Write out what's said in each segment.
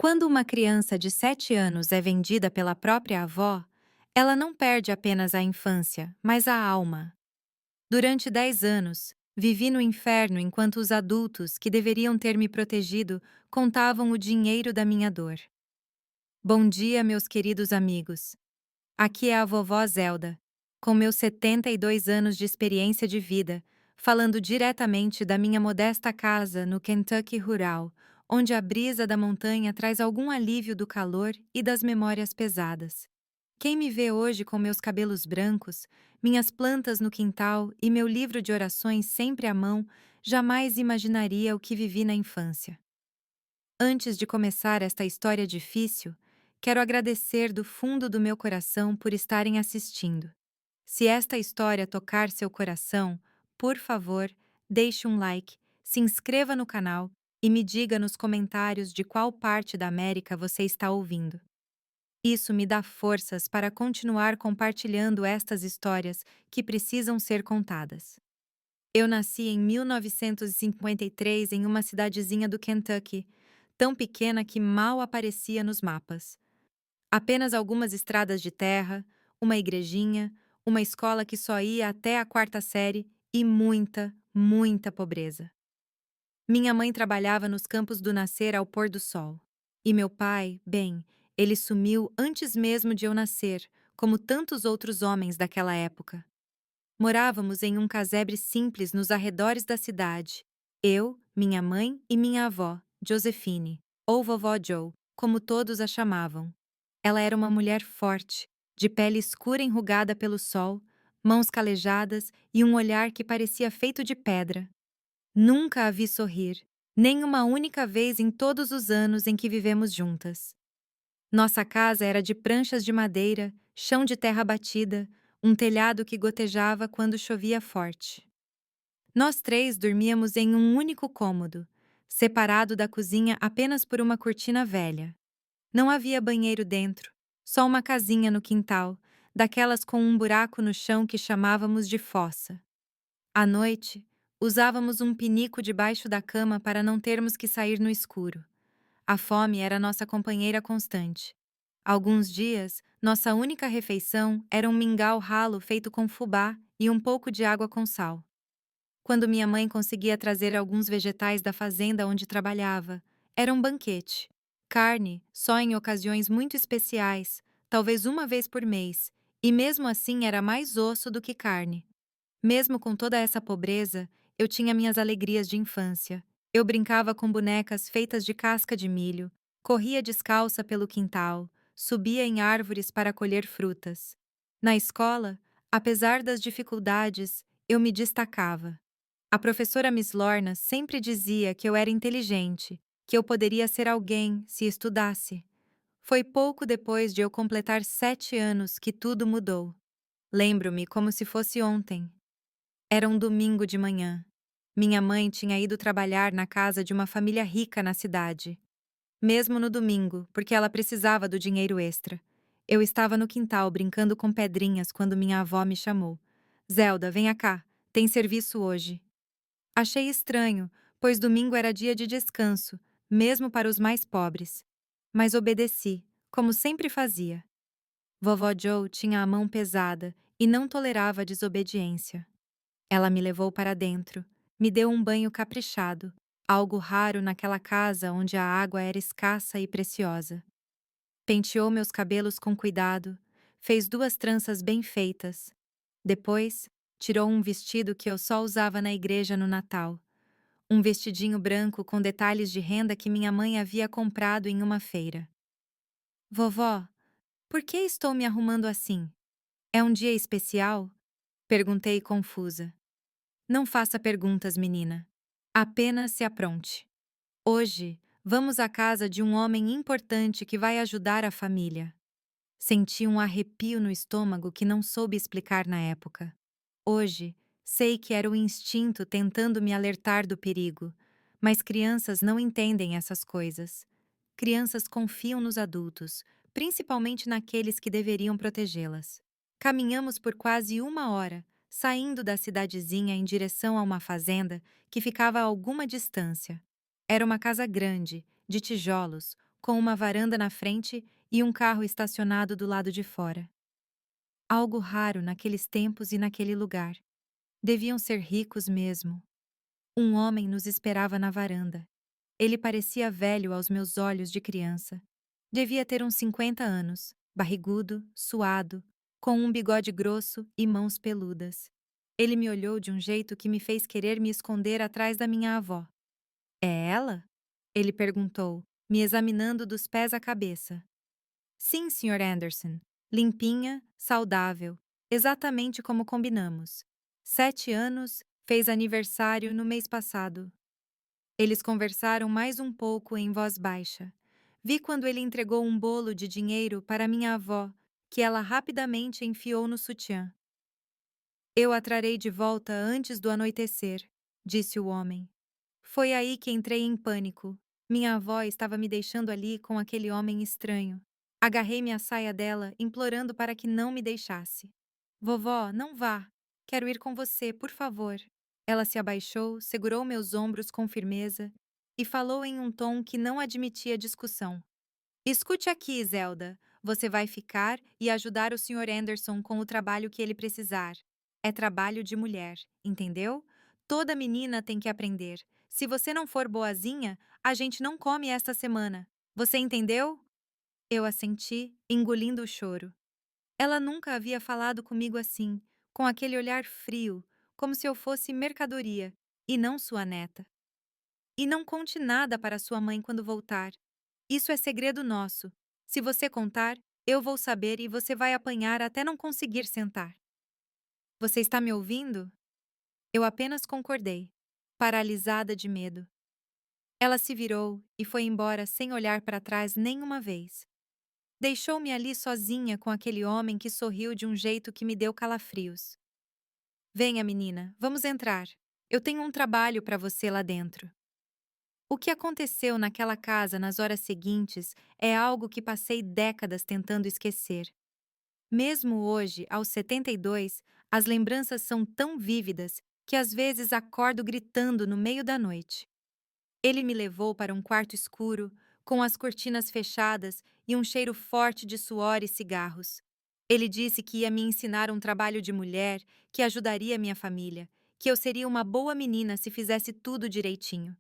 Quando uma criança de 7 anos é vendida pela própria avó, ela não perde apenas a infância, mas a alma. Durante 10 anos, vivi no inferno enquanto os adultos, que deveriam ter me protegido, contavam o dinheiro da minha dor. Bom dia, meus queridos amigos. Aqui é a vovó Zelda, com meus 72 anos de experiência de vida, falando diretamente da minha modesta casa no Kentucky rural, onde a brisa da montanha traz algum alívio do calor e das memórias pesadas. Quem me vê hoje com meus cabelos brancos, minhas plantas no quintal e meu livro de orações sempre à mão, jamais imaginaria o que vivi na infância. Antes de começar esta história difícil, quero agradecer do fundo do meu coração por estarem assistindo. Se esta história tocar seu coração, por favor, deixe um like, se inscreva no canal e me diga nos comentários de qual parte da América você está ouvindo. Isso me dá forças para continuar compartilhando estas histórias que precisam ser contadas. Eu nasci em 1953 em uma cidadezinha do Kentucky, tão pequena que mal aparecia nos mapas. Apenas algumas estradas de terra, uma igrejinha, uma escola que só ia até a quarta série e muita, muita pobreza. Minha mãe trabalhava nos campos do nascer ao pôr do sol. E meu pai, bem, ele sumiu antes mesmo de eu nascer, como tantos outros homens daquela época. Morávamos em um casebre simples nos arredores da cidade. Eu, minha mãe e minha avó, Josephine, ou Vovó Joe, como todos a chamavam. Ela era uma mulher forte, de pele escura enrugada pelo sol, mãos calejadas e um olhar que parecia feito de pedra. Nunca a vi sorrir, nem uma única vez em todos os anos em que vivemos juntas. Nossa casa era de pranchas de madeira, chão de terra batida, um telhado que gotejava quando chovia forte. Nós três dormíamos em um único cômodo, separado da cozinha apenas por uma cortina velha. Não havia banheiro dentro, só uma casinha no quintal, daquelas com um buraco no chão que chamávamos de fossa. À noite, usávamos um pinico debaixo da cama para não termos que sair no escuro. A fome era nossa companheira constante. Alguns dias, nossa única refeição era um mingau ralo feito com fubá e um pouco de água com sal. Quando minha mãe conseguia trazer alguns vegetais da fazenda onde trabalhava, era um banquete. Carne, só em ocasiões muito especiais, talvez uma vez por mês, e mesmo assim era mais osso do que carne. Mesmo com toda essa pobreza, eu tinha minhas alegrias de infância. Eu brincava com bonecas feitas de casca de milho, corria descalça pelo quintal, subia em árvores para colher frutas. Na escola, apesar das dificuldades, eu me destacava. A professora Miss Lorna sempre dizia que eu era inteligente, que eu poderia ser alguém se estudasse. Foi pouco depois de eu completar 7 anos que tudo mudou. Lembro-me como se fosse ontem. Era um domingo de manhã. Minha mãe tinha ido trabalhar na casa de uma família rica na cidade. Mesmo no domingo, porque ela precisava do dinheiro extra. Eu estava no quintal brincando com pedrinhas quando minha avó me chamou. Zelda, venha cá, tem serviço hoje. Achei estranho, pois domingo era dia de descanso, mesmo para os mais pobres. Mas obedeci, como sempre fazia. Vovó Joe tinha a mão pesada e não tolerava a desobediência. Ela me levou para dentro, me deu um banho caprichado, algo raro naquela casa onde a água era escassa e preciosa. Penteou meus cabelos com cuidado, fez 2 tranças bem feitas. Depois, tirou um vestido que eu só usava na igreja no Natal. Um vestidinho branco com detalhes de renda que minha mãe havia comprado em uma feira. Vovó, por que estou me arrumando assim? É um dia especial? Perguntei confusa. Não faça perguntas, menina. Apenas se apronte. Hoje, vamos à casa de um homem importante que vai ajudar a família. Senti um arrepio no estômago que não soube explicar na época. Hoje, sei que era o instinto tentando me alertar do perigo, mas crianças não entendem essas coisas. Crianças confiam nos adultos, principalmente naqueles que deveriam protegê-las. Caminhamos por quase 1 hora, saindo da cidadezinha em direção a uma fazenda que ficava a alguma distância. Era uma casa grande, de tijolos, com uma varanda na frente e um carro estacionado do lado de fora. Algo raro naqueles tempos e naquele lugar. Deviam ser ricos mesmo. Um homem nos esperava na varanda. Ele parecia velho aos meus olhos de criança. Devia ter uns 50 anos, barrigudo, suado, com um bigode grosso e mãos peludas. Ele me olhou de um jeito que me fez querer me esconder atrás da minha avó. É ela? Ele perguntou, me examinando dos pés à cabeça. Sim, Sr. Anderson. Limpinha, saudável, exatamente como combinamos. 7 anos, fez aniversário no mês passado. Eles conversaram mais um pouco em voz baixa. Vi quando ele entregou um bolo de dinheiro para minha avó, que ela rapidamente enfiou no sutiã. Eu a trarei de volta antes do anoitecer, disse o homem. Foi aí que entrei em pânico. Minha avó estava me deixando ali com aquele homem estranho. Agarrei-me à saia dela, implorando para que não me deixasse. Vovó, não vá. Quero ir com você, por favor. Ela se abaixou, segurou meus ombros com firmeza e falou em um tom que não admitia discussão. Escute aqui, Zelda. Você vai ficar e ajudar o Sr. Anderson com o trabalho que ele precisar. É trabalho de mulher, entendeu? Toda menina tem que aprender. Se você não for boazinha, a gente não come esta semana. Você entendeu? Eu assenti, engolindo o choro. Ela nunca havia falado comigo assim, com aquele olhar frio, como se eu fosse mercadoria, e não sua neta. E não conte nada para sua mãe quando voltar. Isso é segredo nosso. Se você contar, eu vou saber e você vai apanhar até não conseguir sentar. Você está me ouvindo? Eu apenas concordei, paralisada de medo. Ela se virou e foi embora sem olhar para trás nenhuma vez. Deixou-me ali sozinha com aquele homem que sorriu de um jeito que me deu calafrios. Venha, menina, vamos entrar. Eu tenho um trabalho para você lá dentro. O que aconteceu naquela casa nas horas seguintes é algo que passei décadas tentando esquecer. Mesmo hoje, aos 72, as lembranças são tão vívidas que às vezes acordo gritando no meio da noite. Ele me levou para um quarto escuro, com as cortinas fechadas e um cheiro forte de suor e cigarros. Ele disse que ia me ensinar um trabalho de mulher que ajudaria minha família, que eu seria uma boa menina se fizesse tudo direitinho.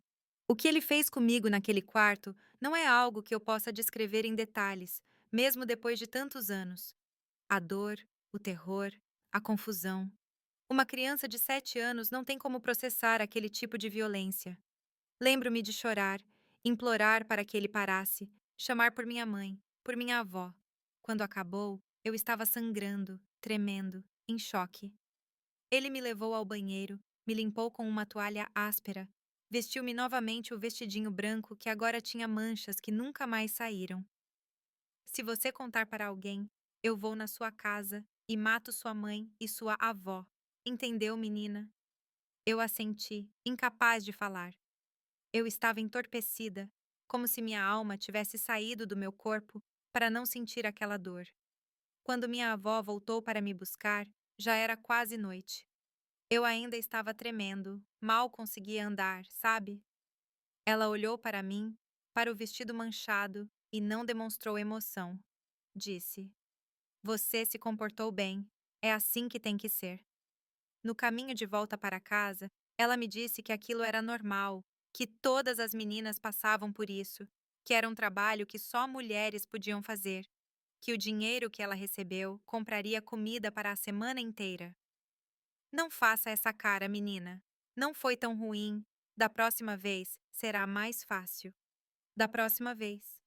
O que ele fez comigo naquele quarto não é algo que eu possa descrever em detalhes, mesmo depois de tantos anos. A dor, o terror, a confusão. Uma criança de 7 anos não tem como processar aquele tipo de violência. Lembro-me de chorar, implorar para que ele parasse, chamar por minha mãe, por minha avó. Quando acabou, eu estava sangrando, tremendo, em choque. Ele me levou ao banheiro, me limpou com uma toalha áspera, vestiu-me novamente o vestidinho branco que agora tinha manchas que nunca mais saíram. Se você contar para alguém, eu vou na sua casa e mato sua mãe e sua avó. Entendeu, menina? Eu assenti, incapaz de falar. Eu estava entorpecida, como se minha alma tivesse saído do meu corpo para não sentir aquela dor. Quando minha avó voltou para me buscar, já era quase noite. Eu ainda estava tremendo, mal conseguia andar, sabe? Ela olhou para mim, para o vestido manchado e não demonstrou emoção. Disse: Você se comportou bem. É assim que tem que ser. No caminho de volta para casa, ela me disse que aquilo era normal, que todas as meninas passavam por isso, que era um trabalho que só mulheres podiam fazer, que o dinheiro que ela recebeu compraria comida para a semana inteira. Não faça essa cara, menina. Não foi tão ruim. Da próxima vez será mais fácil. Da próxima vez.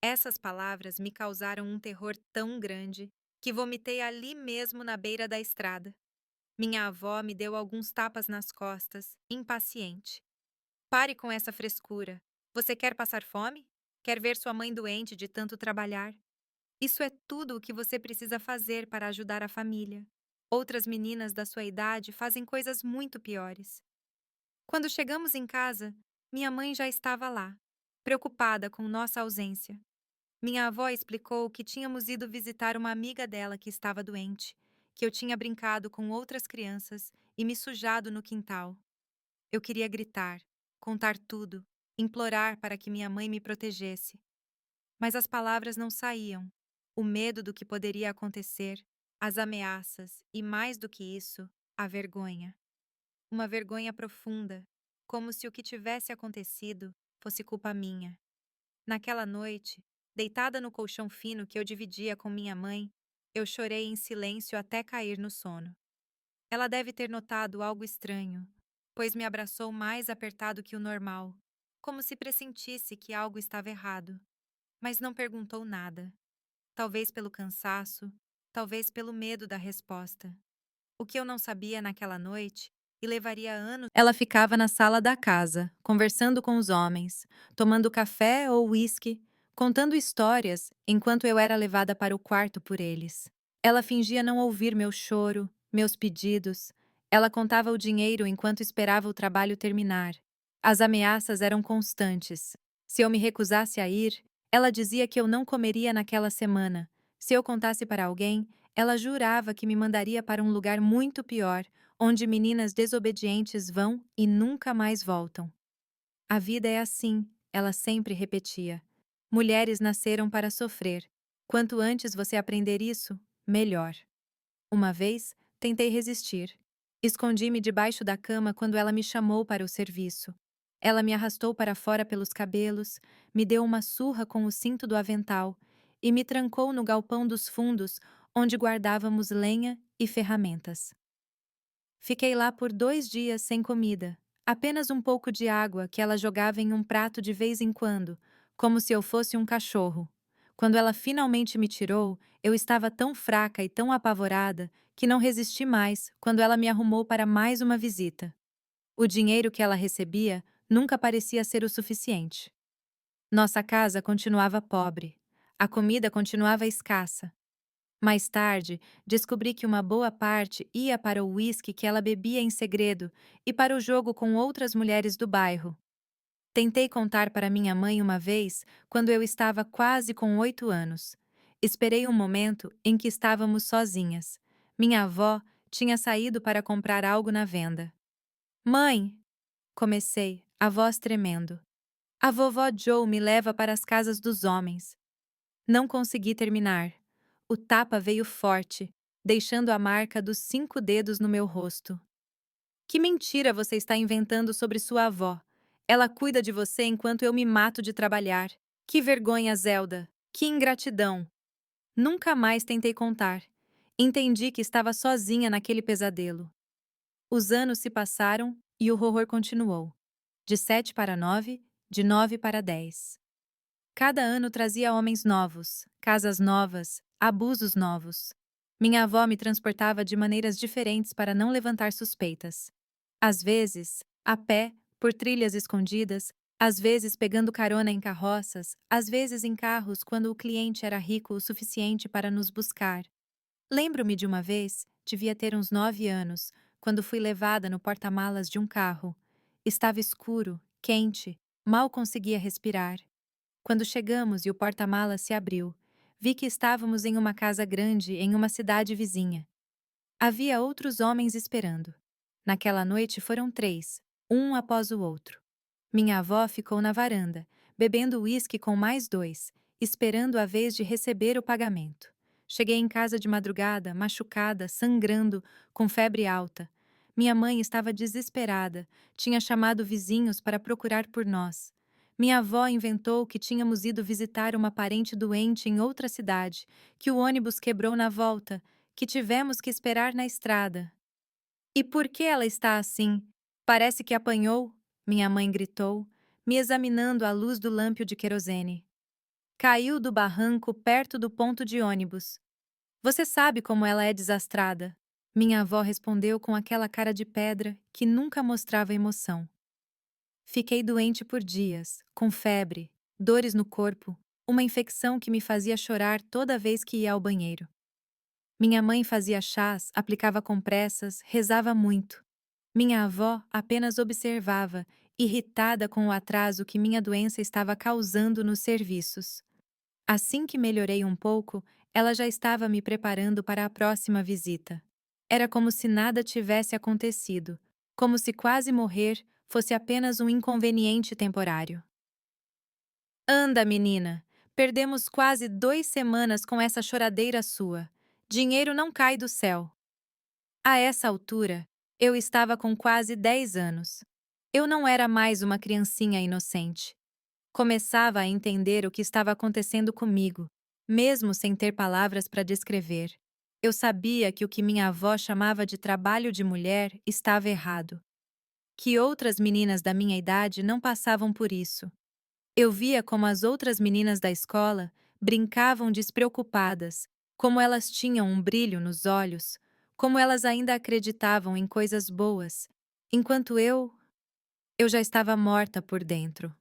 Essas palavras me causaram um terror tão grande que vomitei ali mesmo na beira da estrada. Minha avó me deu alguns tapas nas costas, impaciente. Pare com essa frescura. Você quer passar fome? Quer ver sua mãe doente de tanto trabalhar? Isso é tudo o que você precisa fazer para ajudar a família. Outras meninas da sua idade fazem coisas muito piores. Quando chegamos em casa, minha mãe já estava lá, preocupada com nossa ausência. Minha avó explicou que tínhamos ido visitar uma amiga dela que estava doente, que eu tinha brincado com outras crianças e me sujado no quintal. Eu queria gritar, contar tudo, implorar para que minha mãe me protegesse, Mas as palavras não saíam. O medo do que poderia acontecer, as ameaças e, mais do que isso, a vergonha. Uma vergonha profunda, como se o que tivesse acontecido fosse culpa minha. Naquela noite, deitada no colchão fino que eu dividia com minha mãe, eu chorei em silêncio até cair no sono. Ela deve ter notado algo estranho, pois me abraçou mais apertado que o normal, como se pressentisse que algo estava errado, mas não perguntou nada. Talvez pelo cansaço, talvez pelo medo da resposta. O que eu não sabia naquela noite, e levaria anos. Ela ficava na sala da casa, conversando com os homens, tomando café ou uísque, contando histórias enquanto eu era levada para o quarto por eles. Ela fingia não ouvir meu choro, meus pedidos. Ela contava o dinheiro enquanto esperava o trabalho terminar. As ameaças eram constantes. Se eu me recusasse a ir, ela dizia que eu não comeria naquela semana. Se eu contasse para alguém, ela jurava que me mandaria para um lugar muito pior, onde meninas desobedientes vão e nunca mais voltam. A vida é assim, ela sempre repetia. Mulheres nasceram para sofrer. Quanto antes você aprender isso, melhor. Uma vez, tentei resistir. Escondi-me debaixo da cama quando ela me chamou para o serviço. Ela me arrastou para fora pelos cabelos, me deu uma surra com o cinto do avental e me trancou no galpão dos fundos, onde guardávamos lenha e ferramentas. Fiquei lá por 2 dias sem comida, apenas um pouco de água que ela jogava em um prato de vez em quando, como se eu fosse um cachorro. Quando ela finalmente me tirou, eu estava tão fraca e tão apavorada que não resisti mais quando ela me arrumou para mais uma visita. O dinheiro que ela recebia nunca parecia ser o suficiente. Nossa casa continuava pobre. A comida continuava escassa. Mais tarde, descobri que uma boa parte ia para o uísque que ela bebia em segredo e para o jogo com outras mulheres do bairro. Tentei contar para minha mãe uma vez, quando eu estava quase com 8 anos. Esperei um momento em que estávamos sozinhas. Minha avó tinha saído para comprar algo na venda. Mãe! Comecei, a voz tremendo. A vovó Joe me leva para as casas dos homens. Não consegui terminar. O tapa veio forte, deixando a marca dos 5 dedos no meu rosto. Que mentira você está inventando sobre sua avó? Ela cuida de você enquanto eu me mato de trabalhar. Que vergonha, Zelda! Que ingratidão! Nunca mais tentei contar. Entendi que estava sozinha naquele pesadelo. Os anos se passaram e o horror continuou. De 7 para 9, de 9 para 10. Cada ano trazia homens novos, casas novas, abusos novos. Minha avó me transportava de maneiras diferentes para não levantar suspeitas. Às vezes, a pé, por trilhas escondidas, às vezes pegando carona em carroças, às vezes em carros quando o cliente era rico o suficiente para nos buscar. Lembro-me de uma vez, devia ter uns 9 anos, quando fui levada no porta-malas de um carro. Estava escuro, quente, mal conseguia respirar. Quando chegamos e o porta-malas se abriu, vi que estávamos em uma casa grande em uma cidade vizinha. Havia outros homens esperando. Naquela noite foram 3, um após o outro. Minha avó ficou na varanda, bebendo uísque com mais 2, esperando a vez de receber o pagamento. Cheguei em casa de madrugada, machucada, sangrando, com febre alta. Minha mãe estava desesperada, tinha chamado vizinhos para procurar por nós. Minha avó inventou que tínhamos ido visitar uma parente doente em outra cidade, que o ônibus quebrou na volta, que tivemos que esperar na estrada. E por que ela está assim? Parece que apanhou, minha mãe gritou, me examinando à luz do lâmpada de querosene. Caiu do barranco perto do ponto de ônibus. Você sabe como ela é desastrada. Minha avó respondeu com aquela cara de pedra que nunca mostrava emoção. Fiquei doente por dias, com febre, dores no corpo, uma infecção que me fazia chorar toda vez que ia ao banheiro. Minha mãe fazia chás, aplicava compressas, rezava muito. Minha avó apenas observava, irritada com o atraso que minha doença estava causando nos serviços. Assim que melhorei um pouco, ela já estava me preparando para a próxima visita. Era como se nada tivesse acontecido, como se quase morrer fosse apenas um inconveniente temporário. Anda, menina! Perdemos quase 2 semanas com essa choradeira sua. Dinheiro não cai do céu. A essa altura, eu estava com quase 10 anos. Eu não era mais uma criancinha inocente. Começava a entender o que estava acontecendo comigo, mesmo sem ter palavras para descrever. Eu sabia que o que minha avó chamava de trabalho de mulher estava errado. Que outras meninas da minha idade não passavam por isso. Eu via como as outras meninas da escola brincavam despreocupadas, como elas tinham um brilho nos olhos, como elas ainda acreditavam em coisas boas, enquanto eu já estava morta por dentro.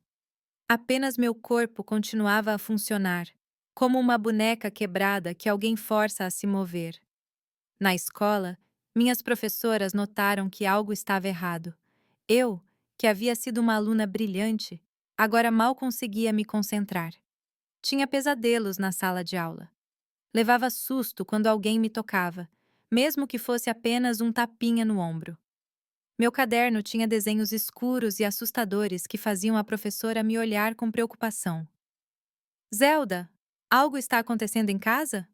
Apenas meu corpo continuava a funcionar, como uma boneca quebrada que alguém força a se mover. Na escola, minhas professoras notaram que algo estava errado. Eu, que havia sido uma aluna brilhante, agora mal conseguia me concentrar. Tinha pesadelos na sala de aula. Levava susto quando alguém me tocava, mesmo que fosse apenas um tapinha no ombro. Meu caderno tinha desenhos escuros e assustadores que faziam a professora me olhar com preocupação. Zelda, algo está acontecendo em casa?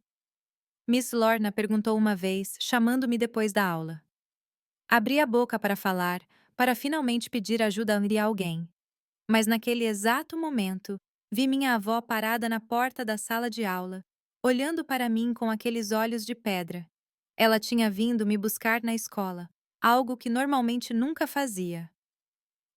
Miss Lorna perguntou uma vez, chamando-me depois da aula. Abri a boca para falar, para finalmente pedir ajuda de alguém. Mas naquele exato momento, vi minha avó parada na porta da sala de aula, olhando para mim com aqueles olhos de pedra. Ela tinha vindo me buscar na escola, algo que normalmente nunca fazia.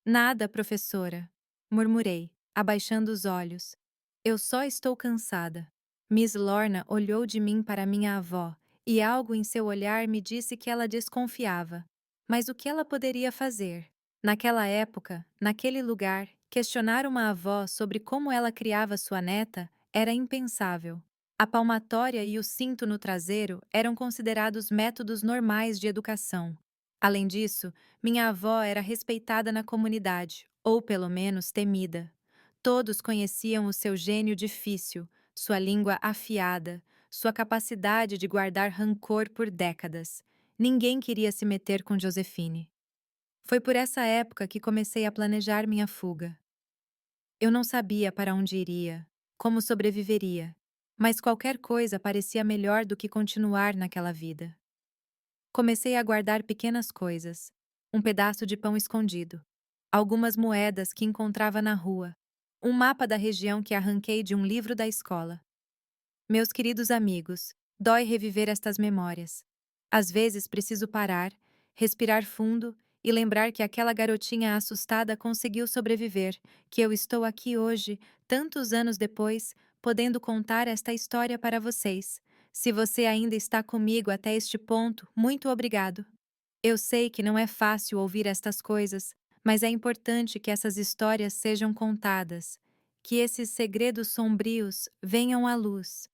Nada, professora, murmurei, abaixando os olhos. Eu só estou cansada. Miss Lorna olhou de mim para minha avó, e algo em seu olhar me disse que ela desconfiava. Mas o que ela poderia fazer? Naquela época, naquele lugar, questionar uma avó sobre como ela criava sua neta era impensável. A palmatória e o cinto no traseiro eram considerados métodos normais de educação. Além disso, minha avó era respeitada na comunidade, ou pelo menos temida. Todos conheciam o seu gênio difícil, sua língua afiada, sua capacidade de guardar rancor por décadas. Ninguém queria se meter com Josefine. Foi por essa época que comecei a planejar minha fuga. Eu não sabia para onde iria, como sobreviveria, mas qualquer coisa parecia melhor do que continuar naquela vida. Comecei a guardar pequenas coisas, um pedaço de pão escondido, algumas moedas que encontrava na rua, um mapa da região que arranquei de um livro da escola. Meus queridos amigos, dói reviver estas memórias. Às vezes preciso parar, respirar fundo e lembrar que aquela garotinha assustada conseguiu sobreviver, que eu estou aqui hoje, tantos anos depois, podendo contar esta história para vocês. Se você ainda está comigo até este ponto, muito obrigado. Eu sei que não é fácil ouvir estas coisas, mas é importante que essas histórias sejam contadas, que esses segredos sombrios venham à luz.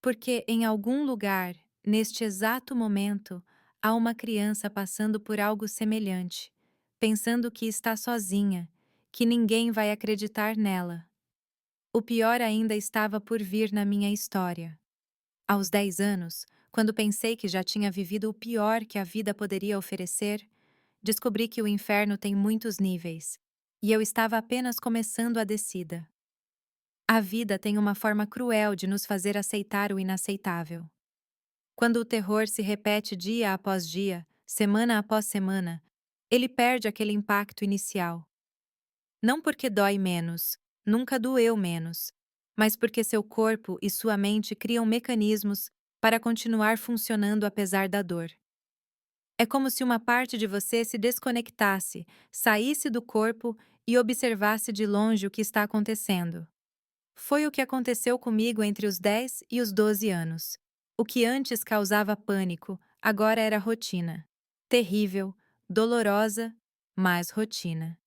Porque em algum lugar, neste exato momento, há uma criança passando por algo semelhante, pensando que está sozinha, que ninguém vai acreditar nela. O pior ainda estava por vir na minha história. Aos 10 anos, quando pensei que já tinha vivido o pior que a vida poderia oferecer, descobri que o inferno tem muitos níveis, e eu estava apenas começando a descida. A vida tem uma forma cruel de nos fazer aceitar o inaceitável. Quando o terror se repete dia após dia, semana após semana, ele perde aquele impacto inicial. Não porque dói menos, nunca doeu menos, mas porque seu corpo e sua mente criam mecanismos para continuar funcionando apesar da dor. É como se uma parte de você se desconectasse, saísse do corpo e observasse de longe o que está acontecendo. Foi o que aconteceu comigo entre os 10 e os 12 anos. O que antes causava pânico, agora era rotina. Terrível, dolorosa, mas rotina.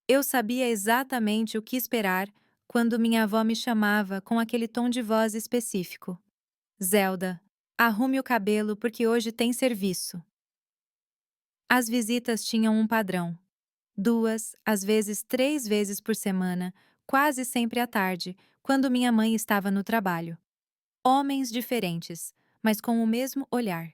Eu sabia exatamente o que esperar quando minha avó me chamava com aquele tom de voz específico. Zelda, arrume o cabelo porque hoje tem serviço. As visitas tinham um padrão. 2, às vezes 3 vezes por semana, quase sempre à tarde, quando minha mãe estava no trabalho. Homens diferentes, mas com o mesmo olhar.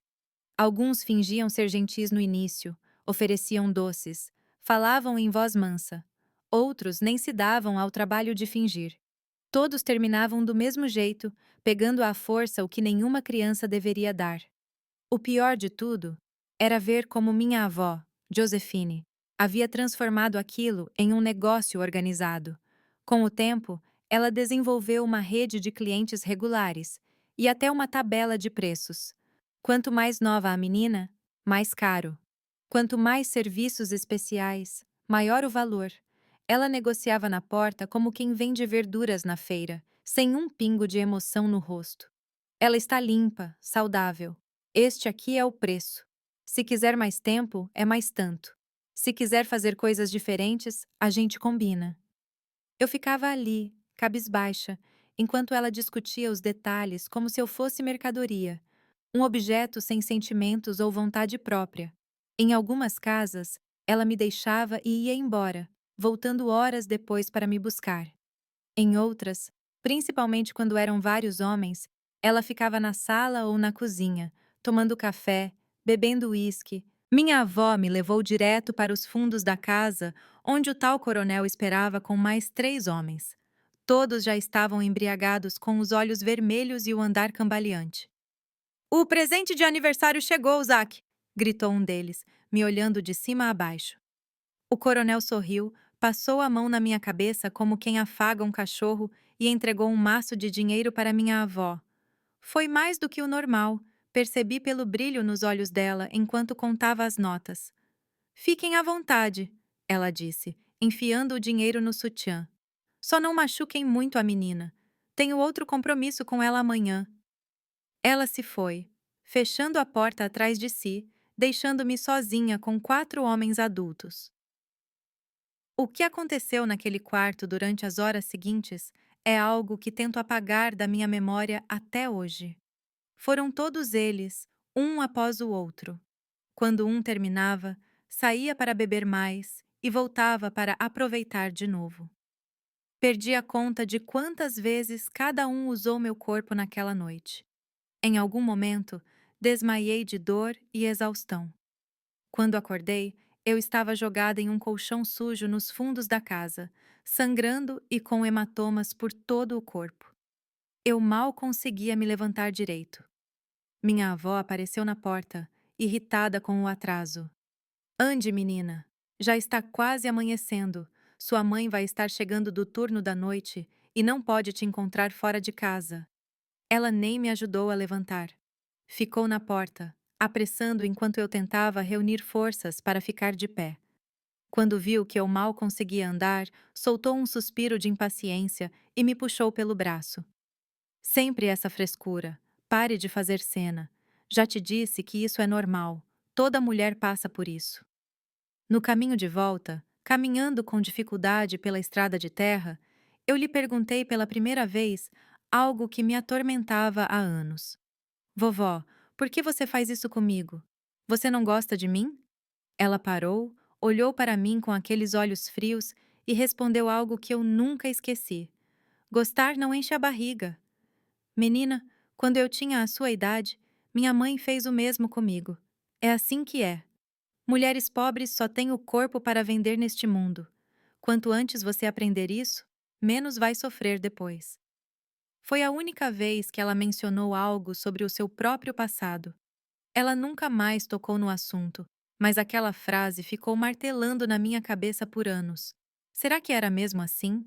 Alguns fingiam ser gentis no início, ofereciam doces, falavam em voz mansa. Outros nem se davam ao trabalho de fingir. Todos terminavam do mesmo jeito, pegando à força o que nenhuma criança deveria dar. O pior de tudo era ver como minha avó, Josephine, havia transformado aquilo em um negócio organizado. Com o tempo, ela desenvolveu uma rede de clientes regulares e até uma tabela de preços. Quanto mais nova a menina, mais caro. Quanto mais serviços especiais, maior o valor. Ela negociava na porta como quem vende verduras na feira, sem um pingo de emoção no rosto. Ela está limpa, saudável. Este aqui é o preço. Se quiser mais tempo, é mais tanto. Se quiser fazer coisas diferentes, a gente combina. Eu ficava ali, cabisbaixa, enquanto ela discutia os detalhes como se eu fosse mercadoria, um objeto sem sentimentos ou vontade própria. Em algumas casas, ela me deixava e ia embora, voltando horas depois para me buscar. Em outras, principalmente quando eram vários homens, ela ficava na sala ou na cozinha, tomando café, bebendo uísque. Minha avó me levou direto para os fundos da casa, onde o tal coronel esperava com mais 3 homens. Todos já estavam embriagados, com os olhos vermelhos e o andar cambaleante. O presente de aniversário chegou, Zack! Gritou um deles, me olhando de cima a baixo. O coronel sorriu, passou a mão na minha cabeça como quem afaga um cachorro e entregou um maço de dinheiro para minha avó. Foi mais do que o normal, percebi pelo brilho nos olhos dela enquanto contava as notas. Fiquem à vontade, ela disse, enfiando o dinheiro no sutiã. Só não machuquem muito a menina. Tenho outro compromisso com ela amanhã. Ela se foi, fechando a porta atrás de si, deixando-me sozinha com 4 homens adultos. O que aconteceu naquele quarto durante as horas seguintes é algo que tento apagar da minha memória até hoje. Foram todos eles, um após o outro. Quando um terminava, saía para beber mais e voltava para aproveitar de novo. Perdi a conta de quantas vezes cada um usou meu corpo naquela noite. Em algum momento, desmaiei de dor e exaustão. Quando acordei, eu estava jogada em um colchão sujo nos fundos da casa, sangrando e com hematomas por todo o corpo. Eu mal conseguia me levantar direito. Minha avó apareceu na porta, irritada com o atraso. Ande, menina. Já está quase amanhecendo. Sua mãe vai estar chegando do turno da noite e não pode te encontrar fora de casa. Ela nem me ajudou a levantar. Ficou na porta, apressando enquanto eu tentava reunir forças para ficar de pé. Quando viu que eu mal conseguia andar, soltou um suspiro de impaciência e me puxou pelo braço. Sempre essa frescura. Pare de fazer cena. Já te disse que isso é normal. Toda mulher passa por isso. No caminho de volta, caminhando com dificuldade pela estrada de terra, eu lhe perguntei pela primeira vez algo que me atormentava há anos. Vovó, por que você faz isso comigo? Você não gosta de mim? Ela parou, olhou para mim com aqueles olhos frios e respondeu algo que eu nunca esqueci. Gostar não enche a barriga. Menina, quando eu tinha a sua idade, minha mãe fez o mesmo comigo. É assim que é. Mulheres pobres só têm o corpo para vender neste mundo. Quanto antes você aprender isso, menos vai sofrer depois. Foi a única vez que ela mencionou algo sobre o seu próprio passado. Ela nunca mais tocou no assunto, mas aquela frase ficou martelando na minha cabeça por anos. Será que era mesmo assim?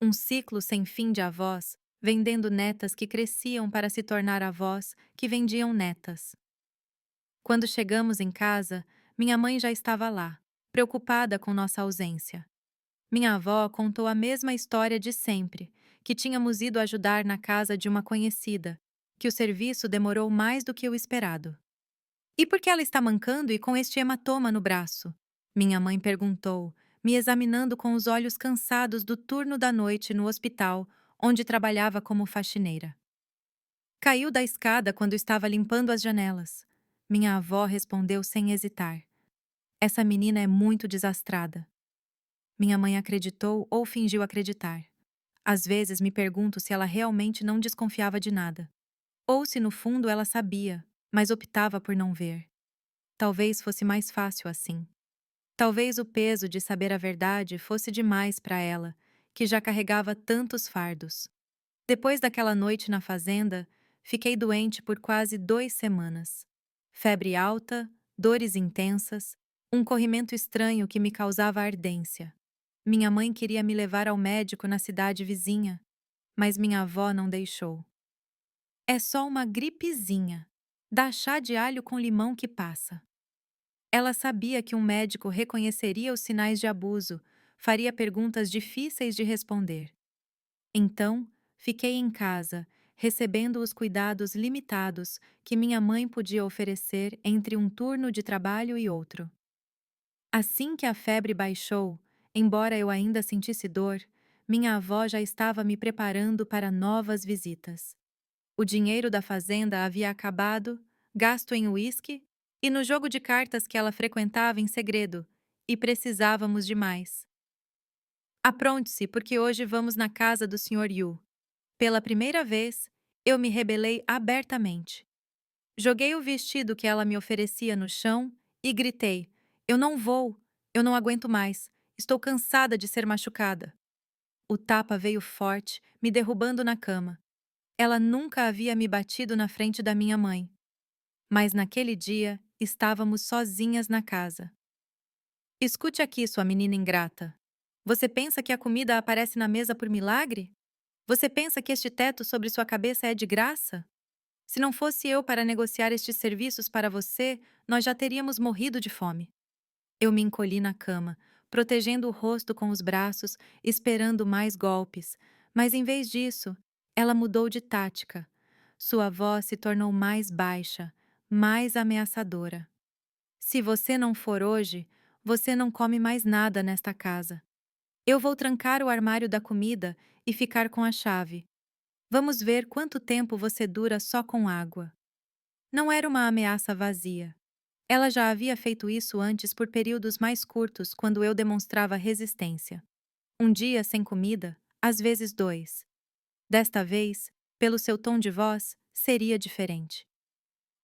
Um ciclo sem fim de avós, vendendo netas que cresciam para se tornar avós, que vendiam netas. Quando chegamos em casa, minha mãe já estava lá, preocupada com nossa ausência. Minha avó contou a mesma história de sempre, que tínhamos ido ajudar na casa de uma conhecida, que o serviço demorou mais do que o esperado. E por que ela está mancando e com este hematoma no braço? Minha mãe perguntou, me examinando com os olhos cansados do turno da noite no hospital, onde trabalhava como faxineira. Caiu da escada quando estava limpando as janelas. Minha avó respondeu sem hesitar. Essa menina é muito desastrada. Minha mãe acreditou ou fingiu acreditar. Às vezes me pergunto se ela realmente não desconfiava de nada. Ou se no fundo ela sabia, mas optava por não ver. Talvez fosse mais fácil assim. Talvez o peso de saber a verdade fosse demais para ela, que já carregava tantos fardos. Depois daquela noite na fazenda, fiquei doente por quase 2 semanas. Febre alta, dores intensas, um corrimento estranho que me causava ardência. Minha mãe queria me levar ao médico na cidade vizinha, mas minha avó não deixou. É só uma gripezinha. Dá chá de alho com limão que passa. Ela sabia que um médico reconheceria os sinais de abuso, faria perguntas difíceis de responder. Então, fiquei em casa, recebendo os cuidados limitados que minha mãe podia oferecer entre um turno de trabalho e outro. Assim que a febre baixou, embora eu ainda sentisse dor, minha avó já estava me preparando para novas visitas. O dinheiro da fazenda havia acabado, gasto em uísque e no jogo de cartas que ela frequentava em segredo, e precisávamos de mais. Apronte-se, porque hoje vamos na casa do Sr. Yu. Pela primeira vez, eu me rebelei abertamente. Joguei o vestido que ela me oferecia no chão e gritei: Eu não vou! Eu não aguento mais! Estou cansada de ser machucada! O tapa veio forte, me derrubando na cama. Ela nunca havia me batido na frente da minha mãe. Mas naquele dia, estávamos sozinhas na casa. Escute aqui, sua menina ingrata. Você pensa que a comida aparece na mesa por milagre? Você pensa que este teto sobre sua cabeça é de graça? Se não fosse eu para negociar estes serviços para você, nós já teríamos morrido de fome. Eu me encolhi na cama, protegendo o rosto com os braços, esperando mais golpes, mas em vez disso, ela mudou de tática. Sua voz se tornou mais baixa, mais ameaçadora. Se você não for hoje, você não come mais nada nesta casa. Eu vou trancar o armário da comida e ficar com a chave. Vamos ver quanto tempo você dura só com água. Não era uma ameaça vazia. Ela já havia feito isso antes por períodos mais curtos quando eu demonstrava resistência. Um dia sem comida, às vezes 2. Desta vez, pelo seu tom de voz, seria diferente.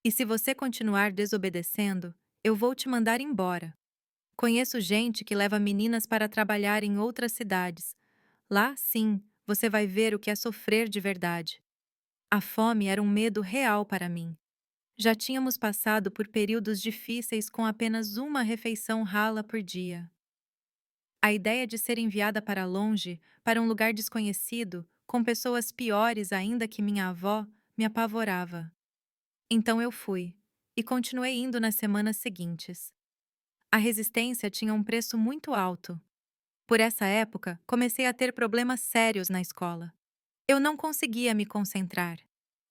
E se você continuar desobedecendo, eu vou te mandar embora. Conheço gente que leva meninas para trabalhar em outras cidades. Lá, sim, você vai ver o que é sofrer de verdade. A fome era um medo real para mim. Já tínhamos passado por períodos difíceis com apenas uma refeição rala por dia. A ideia de ser enviada para longe, para um lugar desconhecido, com pessoas piores ainda que minha avó, me apavorava. Então eu fui, e continuei indo nas semanas seguintes. A resistência tinha um preço muito alto. Por essa época, comecei a ter problemas sérios na escola. Eu não conseguia me concentrar.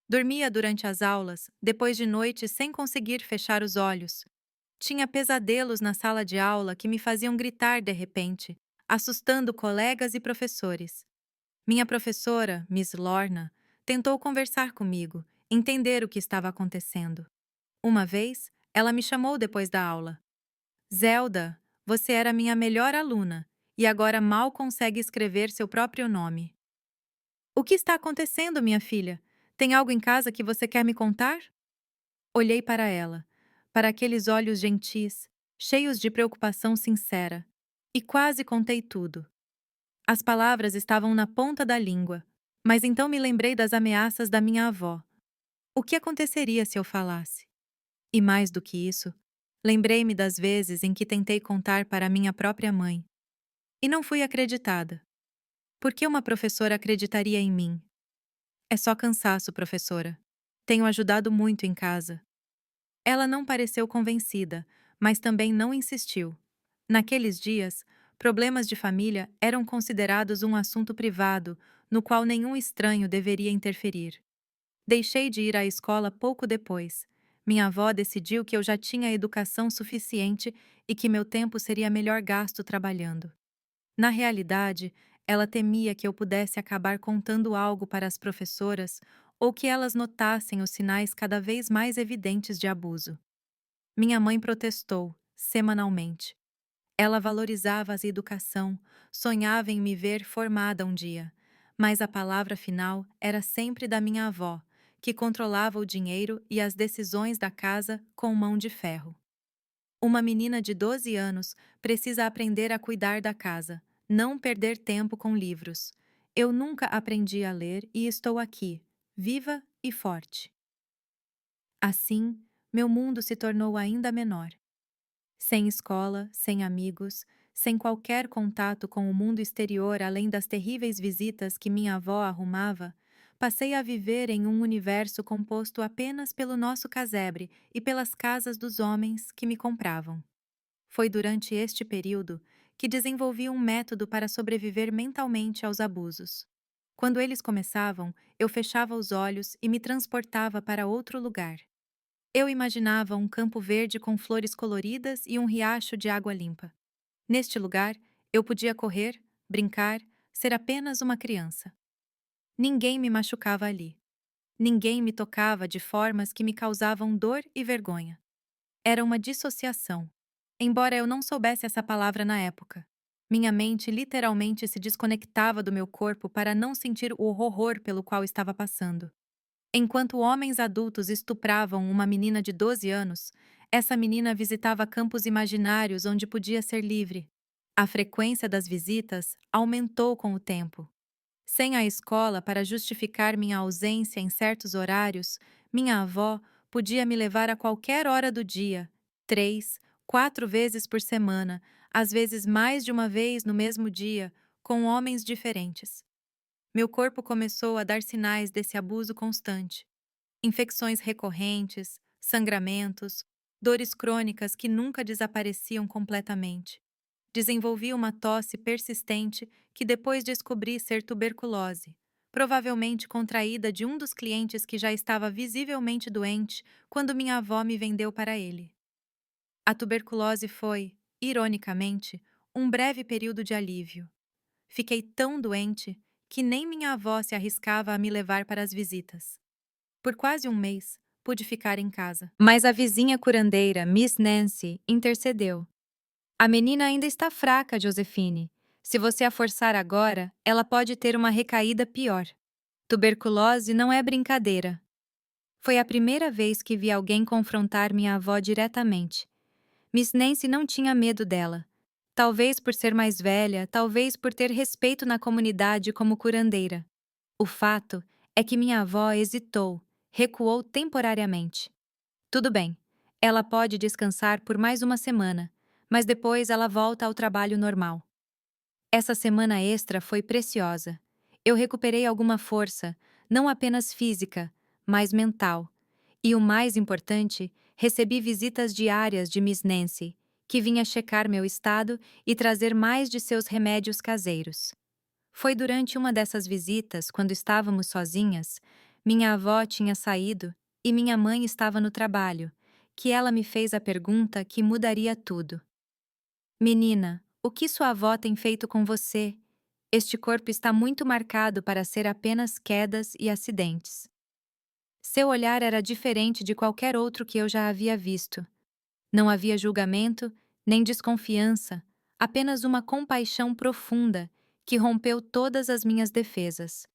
Dormia durante as aulas, depois de noite sem conseguir fechar os olhos. Tinha pesadelos na sala de aula que me faziam gritar de repente, assustando colegas e professores. Minha professora, Miss Lorna, tentou conversar comigo, entender o que estava acontecendo. Uma vez, ela me chamou depois da aula. Zelda, você era minha melhor aluna e agora mal consegue escrever seu próprio nome. O que está acontecendo, minha filha? Tem algo em casa que você quer me contar? Olhei para ela, para aqueles olhos gentis, cheios de preocupação sincera, e quase contei tudo. As palavras estavam na ponta da língua, mas então me lembrei das ameaças da minha avó. O que aconteceria se eu falasse? E mais do que isso, lembrei-me das vezes em que tentei contar para minha própria mãe. E não fui acreditada. Por que uma professora acreditaria em mim? É só cansaço, professora. Tenho ajudado muito em casa. Ela não pareceu convencida, mas também não insistiu. Naqueles dias, problemas de família eram considerados um assunto privado, no qual nenhum estranho deveria interferir. Deixei de ir à escola pouco depois. Minha avó decidiu que eu já tinha educação suficiente e que meu tempo seria melhor gasto trabalhando. Na realidade, ela temia que eu pudesse acabar contando algo para as professoras ou que elas notassem os sinais cada vez mais evidentes de abuso. Minha mãe protestou, semanalmente. Ela valorizava a educação, sonhava em me ver formada um dia, mas a palavra final era sempre da minha avó, que controlava o dinheiro e as decisões da casa com mão de ferro. Uma menina de 12 anos precisa aprender a cuidar da casa, não perder tempo com livros. Eu nunca aprendi a ler e estou aqui, viva e forte. Assim, meu mundo se tornou ainda menor. Sem escola, sem amigos, sem qualquer contato com o mundo exterior além das terríveis visitas que minha avó arrumava, passei a viver em um universo composto apenas pelo nosso casebre e pelas casas dos homens que me compravam. Foi durante este período que desenvolvi um método para sobreviver mentalmente aos abusos. Quando eles começavam, eu fechava os olhos e me transportava para outro lugar. Eu imaginava um campo verde com flores coloridas e um riacho de água limpa. Neste lugar, eu podia correr, brincar, ser apenas uma criança. Ninguém me machucava ali. Ninguém me tocava de formas que me causavam dor e vergonha. Era uma dissociação, embora eu não soubesse essa palavra na época. Minha mente literalmente se desconectava do meu corpo para não sentir o horror pelo qual estava passando. Enquanto homens adultos estupravam uma menina de 12 anos, essa menina visitava campos imaginários onde podia ser livre. A frequência das visitas aumentou com o tempo. Sem a escola para justificar minha ausência em certos horários, minha avó podia me levar a qualquer hora do dia, 3, 4 vezes por semana, às vezes mais de uma vez no mesmo dia, com homens diferentes. Meu corpo começou a dar sinais desse abuso constante. Infecções recorrentes, sangramentos, dores crônicas que nunca desapareciam completamente. Desenvolvi uma tosse persistente que depois descobri ser tuberculose, provavelmente contraída de um dos clientes que já estava visivelmente doente quando minha avó me vendeu para ele. A tuberculose foi, ironicamente, um breve período de alívio. Fiquei tão doente que nem minha avó se arriscava a me levar para as visitas. Por quase um mês, pude ficar em casa. Mas a vizinha curandeira, Miss Nancy, intercedeu. A menina ainda está fraca, Josefine. Se você a forçar agora, ela pode ter uma recaída pior. Tuberculose não é brincadeira. Foi a primeira vez que vi alguém confrontar minha avó diretamente. Miss Nancy não tinha medo dela. Talvez por ser mais velha, talvez por ter respeito na comunidade como curandeira. O fato é que minha avó hesitou, recuou temporariamente. Tudo bem, ela pode descansar por mais uma semana, mas depois ela volta ao trabalho normal. Essa semana extra foi preciosa. Eu recuperei alguma força, não apenas física, mas mental. E o mais importante, recebi visitas diárias de Miss Nancy, que vinha checar meu estado e trazer mais de seus remédios caseiros. Foi durante uma dessas visitas, quando estávamos sozinhas, minha avó tinha saído e minha mãe estava no trabalho, que ela me fez a pergunta que mudaria tudo. Menina, o que sua avó tem feito com você? Este corpo está muito marcado para ser apenas quedas e acidentes. Seu olhar era diferente de qualquer outro que eu já havia visto. Não havia julgamento, nem desconfiança, apenas uma compaixão profunda que rompeu todas as minhas defesas.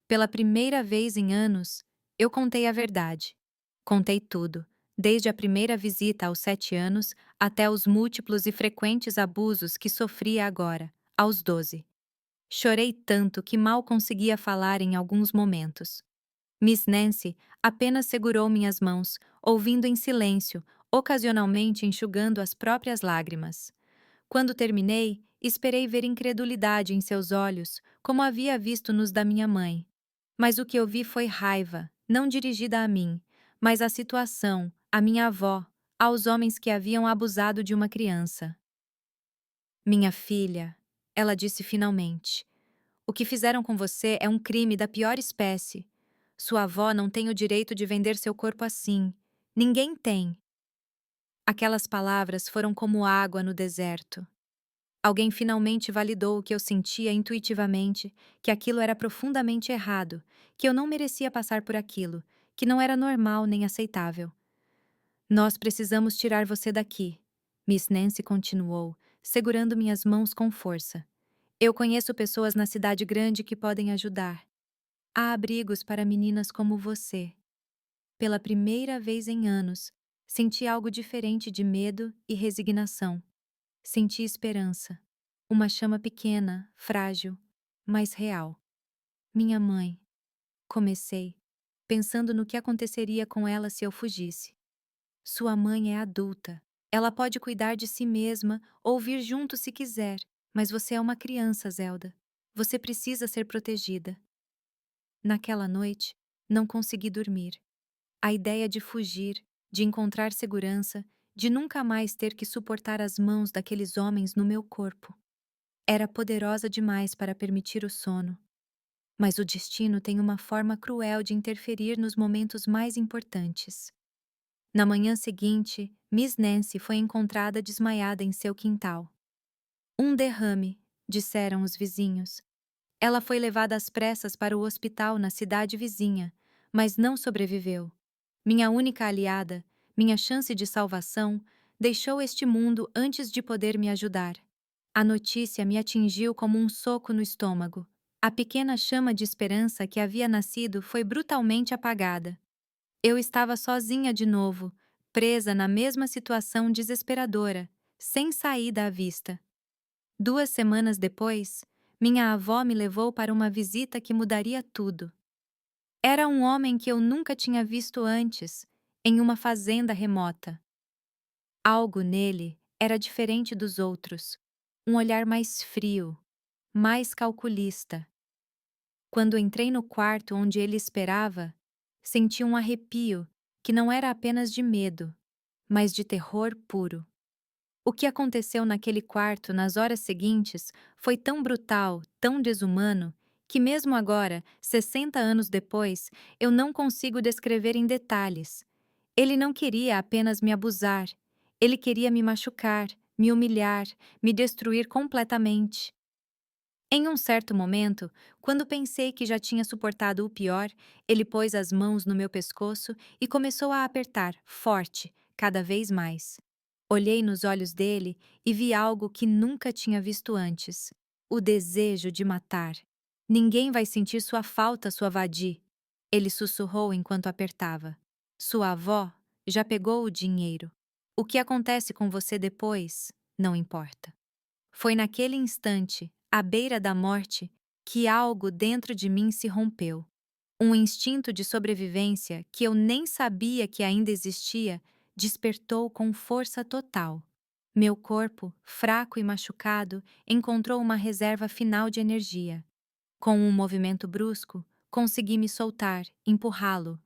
Pela primeira vez em anos, eu contei a verdade. Contei tudo, desde a primeira visita aos 7 anos até os múltiplos e frequentes abusos que sofria agora, aos 12. Chorei tanto que mal conseguia falar em alguns momentos. Miss Nancy apenas segurou minhas mãos, ouvindo em silêncio, ocasionalmente enxugando as próprias lágrimas. Quando terminei, esperei ver incredulidade em seus olhos, como havia visto nos da minha mãe. Mas o que eu vi foi raiva, não dirigida a mim, mas à situação, à minha avó, aos homens que haviam abusado de uma criança. Minha filha, ela disse finalmente, o que fizeram com você é um crime da pior espécie. Sua avó não tem o direito de vender seu corpo assim. Ninguém tem. Aquelas palavras foram como água no deserto. Alguém finalmente validou o que eu sentia intuitivamente, que aquilo era profundamente errado, que eu não merecia passar por aquilo, que não era normal nem aceitável. Nós precisamos tirar você daqui, Miss Nancy continuou, segurando minhas mãos com força. Eu conheço pessoas na cidade grande que podem ajudar. Há abrigos para meninas como você. Pela primeira vez em anos, senti algo diferente de medo e resignação. Senti esperança. Uma chama pequena, frágil, mas real. Minha mãe, comecei, pensando no que aconteceria com ela se eu fugisse. Sua mãe é adulta. Ela pode cuidar de si mesma ou vir junto se quiser, mas você é uma criança, Zelda. Você precisa ser protegida. Naquela noite, não consegui dormir. A ideia de fugir, de encontrar segurança, de nunca mais ter que suportar as mãos daqueles homens no meu corpo, era poderosa demais para permitir o sono. Mas o destino tem uma forma cruel de interferir nos momentos mais importantes. Na manhã seguinte, Miss Nancy foi encontrada desmaiada em seu quintal. Um derrame, disseram os vizinhos. Ela foi levada às pressas para o hospital na cidade vizinha, mas não sobreviveu. Minha única aliada, minha chance de salvação, deixou este mundo antes de poder me ajudar. A notícia me atingiu como um soco no estômago. A pequena chama de esperança que havia nascido foi brutalmente apagada. Eu estava sozinha de novo, presa na mesma situação desesperadora, sem saída à vista. 2 semanas depois, minha avó me levou para uma visita que mudaria tudo. Era um homem que eu nunca tinha visto antes, em uma fazenda remota. Algo nele era diferente dos outros, um olhar mais frio, mais calculista. Quando entrei no quarto onde ele esperava, senti um arrepio que não era apenas de medo, mas de terror puro. O que aconteceu naquele quarto nas horas seguintes foi tão brutal, tão desumano, que mesmo agora, 60 anos depois, eu não consigo descrever em detalhes. Ele não queria apenas me abusar, ele queria me machucar, me humilhar, me destruir completamente. Em um certo momento, quando pensei que já tinha suportado o pior, ele pôs as mãos no meu pescoço e começou a apertar, forte, cada vez mais. Olhei nos olhos dele e vi algo que nunca tinha visto antes: o desejo de matar. Ninguém vai sentir sua falta, sua vadia. Ele sussurrou enquanto apertava. Sua avó já pegou o dinheiro. O que acontece com você depois, não importa. Foi naquele instante, à beira da morte, que algo dentro de mim se rompeu. Um instinto de sobrevivência que eu nem sabia que ainda existia despertou com força total. Meu corpo, fraco e machucado, encontrou uma reserva final de energia. Com um movimento brusco, consegui me soltar, empurrá-lo.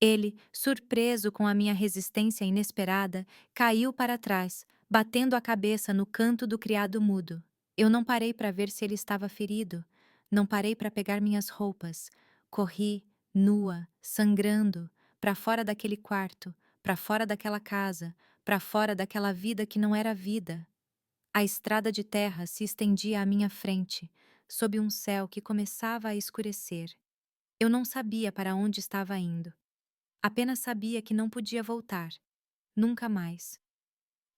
Ele, surpreso com a minha resistência inesperada, caiu para trás, batendo a cabeça no canto do criado mudo. Eu não parei para ver se ele estava ferido. Não parei para pegar minhas roupas. Corri, nua, sangrando, para fora daquele quarto, para fora daquela casa, para fora daquela vida que não era vida. A estrada de terra se estendia à minha frente, sob um céu que começava a escurecer. Eu não sabia para onde estava indo. Apenas sabia que não podia voltar. Nunca mais.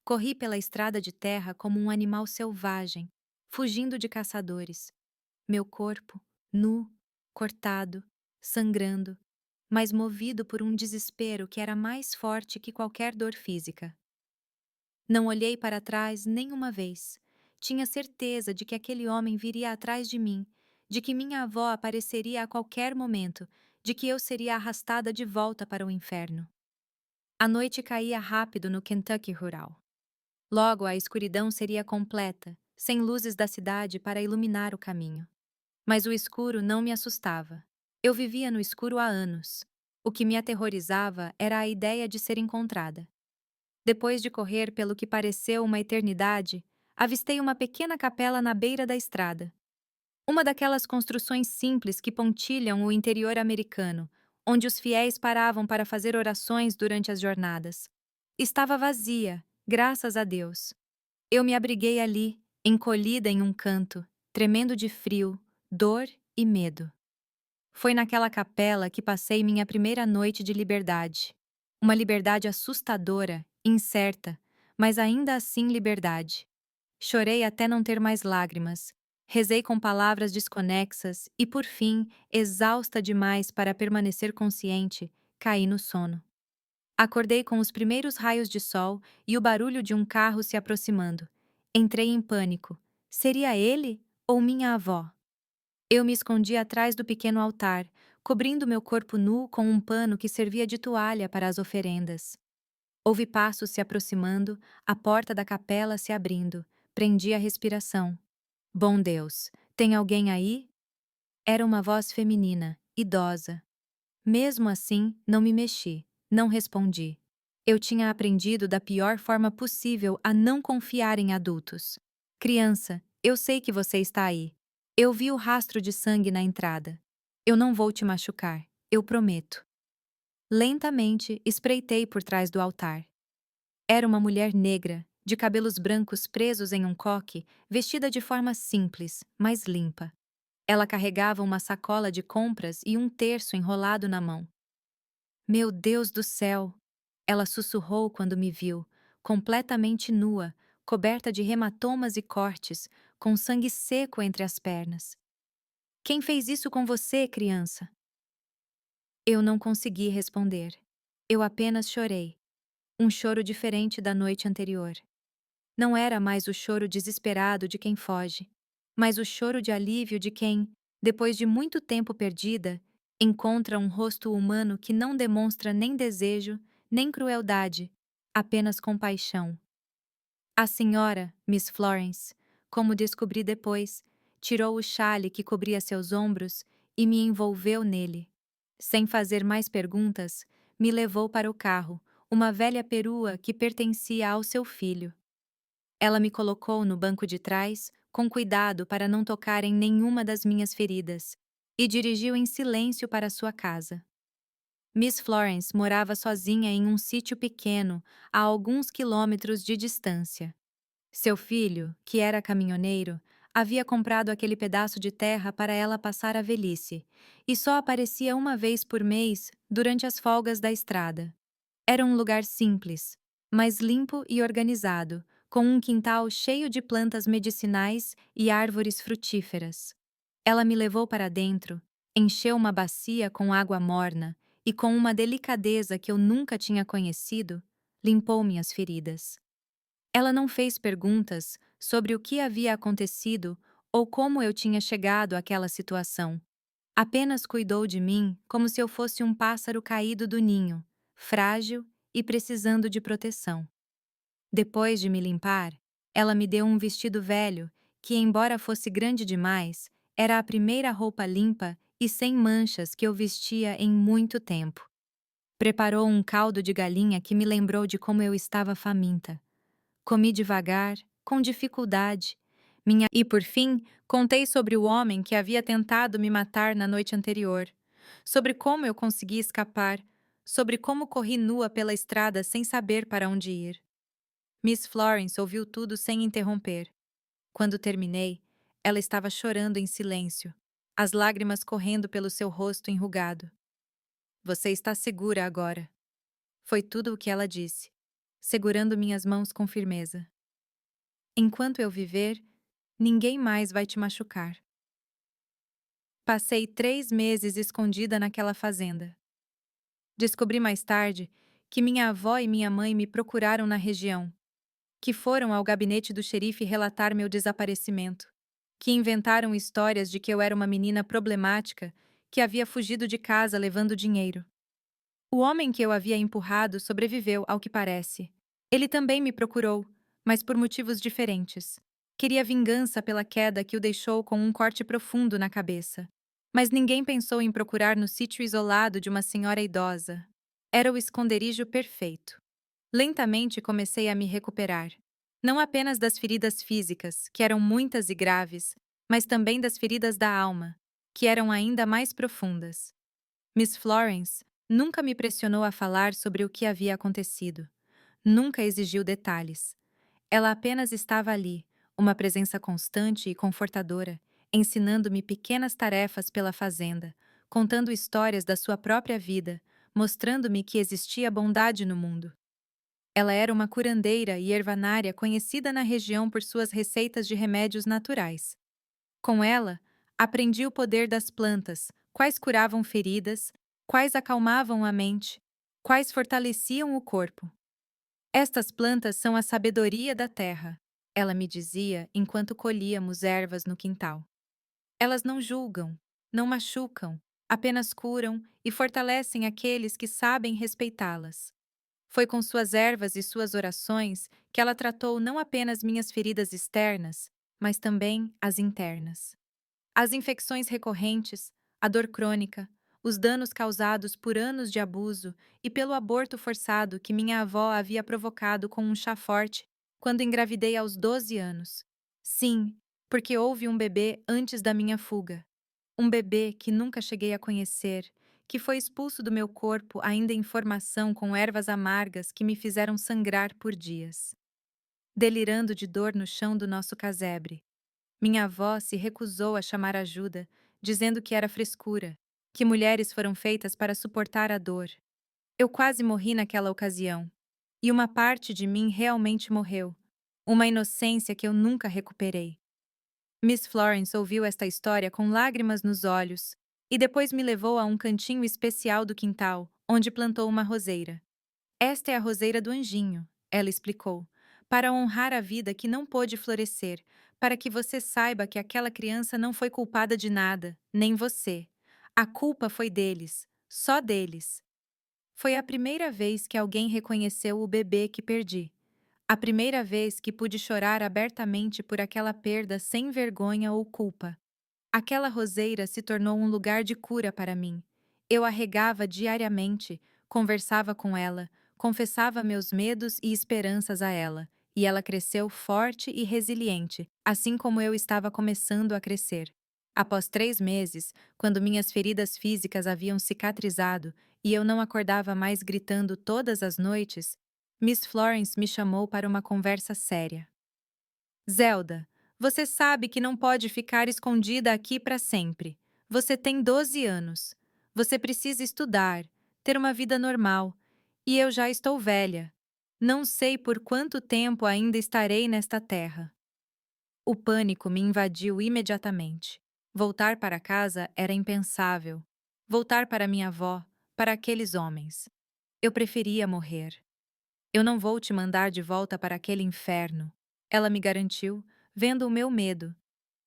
Corri pela estrada de terra como um animal selvagem, fugindo de caçadores. Meu corpo, nu, cortado, sangrando, mas movido por um desespero que era mais forte que qualquer dor física. Não olhei para trás nenhuma vez. Tinha certeza de que aquele homem viria atrás de mim, de que minha avó apareceria a qualquer momento, de que eu seria arrastada de volta para o inferno. A noite caía rápido no Kentucky rural. Logo a escuridão seria completa, sem luzes da cidade para iluminar o caminho. Mas o escuro não me assustava. Eu vivia no escuro há anos. O que me aterrorizava era a ideia de ser encontrada. Depois de correr pelo que pareceu uma eternidade, avistei uma pequena capela na beira da estrada. Uma daquelas construções simples que pontilham o interior americano, onde os fiéis paravam para fazer orações durante as jornadas. Estava vazia, graças a Deus. Eu me abriguei ali, encolhida em um canto, tremendo de frio, dor e medo. Foi naquela capela que passei minha primeira noite de liberdade. Uma liberdade assustadora, incerta, mas ainda assim liberdade. Chorei até não ter mais lágrimas. Rezei com palavras desconexas e, por fim, exausta demais para permanecer consciente, caí no sono. Acordei com os primeiros raios de sol e o barulho de um carro se aproximando. Entrei em pânico. Seria ele ou minha avó? Eu me escondi atrás do pequeno altar, cobrindo meu corpo nu com um pano que servia de toalha para as oferendas. Ouvi passos se aproximando, a porta da capela se abrindo. Prendi a respiração. Bom Deus, tem alguém aí? Era uma voz feminina, idosa. Mesmo assim, não me mexi, não respondi. Eu tinha aprendido da pior forma possível a não confiar em adultos. Criança, eu sei que você está aí. Eu vi o rastro de sangue na entrada. Eu não vou te machucar, eu prometo. Lentamente, espreitei por trás do altar. Era uma mulher negra, de cabelos brancos presos em um coque, vestida de forma simples, mas limpa. Ela carregava uma sacola de compras e um terço enrolado na mão. Meu Deus do céu! Ela sussurrou quando me viu, completamente nua, coberta de hematomas e cortes, com sangue seco entre as pernas. Quem fez isso com você, criança? Eu não consegui responder. Eu apenas chorei. Um choro diferente da noite anterior. Não era mais o choro desesperado de quem foge, mas o choro de alívio de quem, depois de muito tempo perdida, encontra um rosto humano que não demonstra nem desejo, nem crueldade, apenas compaixão. A senhora, Miss Florence, como descobri depois, tirou o xale que cobria seus ombros e me envolveu nele. Sem fazer mais perguntas, me levou para o carro, uma velha perua que pertencia ao seu filho. Ela me colocou no banco de trás, com cuidado para não tocar em nenhuma das minhas feridas, e dirigiu em silêncio para sua casa. Miss Florence morava sozinha em um sítio pequeno, a alguns quilômetros de distância. Seu filho, que era caminhoneiro, havia comprado aquele pedaço de terra para ela passar a velhice, e só aparecia uma vez por mês durante as folgas da estrada. Era um lugar simples, mas limpo e organizado, com um quintal cheio de plantas medicinais e árvores frutíferas. Ela me levou para dentro, encheu uma bacia com água morna e, com uma delicadeza que eu nunca tinha conhecido, limpou minhas feridas. Ela não fez perguntas sobre o que havia acontecido ou como eu tinha chegado àquela situação. Apenas cuidou de mim como se eu fosse um pássaro caído do ninho, frágil e precisando de proteção. Depois de me limpar, ela me deu um vestido velho que, embora fosse grande demais, era a primeira roupa limpa e sem manchas que eu vestia em muito tempo. Preparou um caldo de galinha que me lembrou de como eu estava faminta. Comi devagar, com dificuldade. E por fim, contei sobre o homem que havia tentado me matar na noite anterior, sobre como eu consegui escapar, sobre como corri nua pela estrada sem saber para onde ir. Miss Florence ouviu tudo sem interromper. Quando terminei, ela estava chorando em silêncio, as lágrimas correndo pelo seu rosto enrugado. Você está segura agora. Foi tudo o que ela disse, segurando minhas mãos com firmeza. Enquanto eu viver, ninguém mais vai te machucar. Passei 3 meses escondida naquela fazenda. Descobri mais tarde que minha avó e minha mãe me procuraram na região, que foram ao gabinete do xerife relatar meu desaparecimento, que inventaram histórias de que eu era uma menina problemática que havia fugido de casa levando dinheiro. O homem que eu havia empurrado sobreviveu, ao que parece. Ele também me procurou, mas por motivos diferentes. Queria vingança pela queda que o deixou com um corte profundo na cabeça. Mas ninguém pensou em procurar no sítio isolado de uma senhora idosa. Era o esconderijo perfeito. Lentamente comecei a me recuperar. Não apenas das feridas físicas, que eram muitas e graves, mas também das feridas da alma, que eram ainda mais profundas. Miss Florence nunca me pressionou a falar sobre o que havia acontecido. Nunca exigiu detalhes. Ela apenas estava ali, uma presença constante e confortadora, ensinando-me pequenas tarefas pela fazenda, contando histórias da sua própria vida, mostrando-me que existia bondade no mundo. Ela era uma curandeira e ervanária conhecida na região por suas receitas de remédios naturais. Com ela, aprendi o poder das plantas, quais curavam feridas, quais acalmavam a mente, quais fortaleciam o corpo. Estas plantas são a sabedoria da terra, ela me dizia enquanto colhíamos ervas no quintal. Elas não julgam, não machucam, apenas curam e fortalecem aqueles que sabem respeitá-las. Foi com suas ervas e suas orações que ela tratou não apenas minhas feridas externas, mas também as internas. As infecções recorrentes, a dor crônica, os danos causados por anos de abuso e pelo aborto forçado que minha avó havia provocado com um chá forte quando engravidei aos 12 anos. Sim, porque houve um bebê antes da minha fuga. Um bebê que nunca cheguei a conhecer, que foi expulso do meu corpo ainda em formação com ervas amargas que me fizeram sangrar por dias. Delirando de dor no chão do nosso casebre. Minha avó se recusou a chamar ajuda, dizendo que era frescura, que mulheres foram feitas para suportar a dor. Eu quase morri naquela ocasião. E uma parte de mim realmente morreu. Uma inocência que eu nunca recuperei. Miss Florence ouviu esta história com lágrimas nos olhos e depois me levou a um cantinho especial do quintal, onde plantou uma roseira. Esta é a roseira do anjinho, ela explicou, para honrar a vida que não pôde florescer, para que você saiba que aquela criança não foi culpada de nada, nem você. A culpa foi deles, só deles. Foi a primeira vez que alguém reconheceu o bebê que perdi. A primeira vez que pude chorar abertamente por aquela perda sem vergonha ou culpa. Aquela roseira se tornou um lugar de cura para mim. Eu a regava diariamente, conversava com ela, confessava meus medos e esperanças a ela, e ela cresceu forte e resiliente, assim como eu estava começando a crescer. Após 3 meses, quando minhas feridas físicas haviam cicatrizado e eu não acordava mais gritando todas as noites, Miss Florence me chamou para uma conversa séria. Zelda, você sabe que não pode ficar escondida aqui para sempre. Você tem 12 anos. Você precisa estudar, ter uma vida normal. E eu já estou velha. Não sei por quanto tempo ainda estarei nesta terra. O pânico me invadiu imediatamente. Voltar para casa era impensável. Voltar para minha avó, para aqueles homens. Eu preferia morrer. Eu não vou te mandar de volta para aquele inferno, ela me garantiu, vendo o meu medo.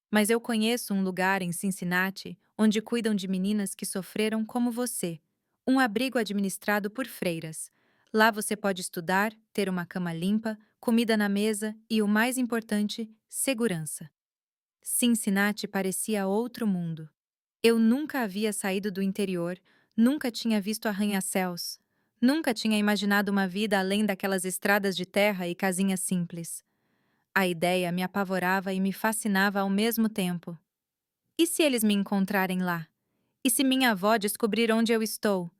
Mas eu conheço um lugar em Cincinnati onde cuidam de meninas que sofreram como você. Um abrigo administrado por freiras. Lá você pode estudar, ter uma cama limpa, comida na mesa e, o mais importante, segurança. Cincinnati parecia outro mundo. Eu nunca havia saído do interior, nunca tinha visto arranha-céus, nunca tinha imaginado uma vida além daquelas estradas de terra e casinhas simples. A ideia me apavorava e me fascinava ao mesmo tempo. E se eles me encontrarem lá? E se minha avó descobrir onde eu estou?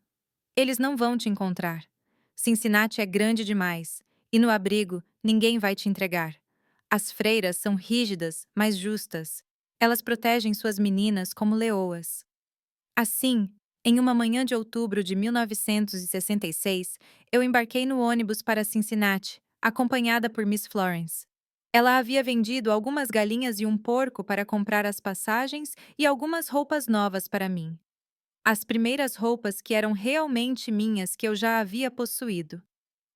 Eles não vão te encontrar. Cincinnati é grande demais, e no abrigo ninguém vai te entregar. As freiras são rígidas, mas justas. Elas protegem suas meninas como leoas. Assim, em uma manhã de outubro de 1966, eu embarquei no ônibus para Cincinnati, acompanhada por Miss Florence. Ela havia vendido algumas galinhas e um porco para comprar as passagens e algumas roupas novas para mim. As primeiras roupas que eram realmente minhas que eu já havia possuído.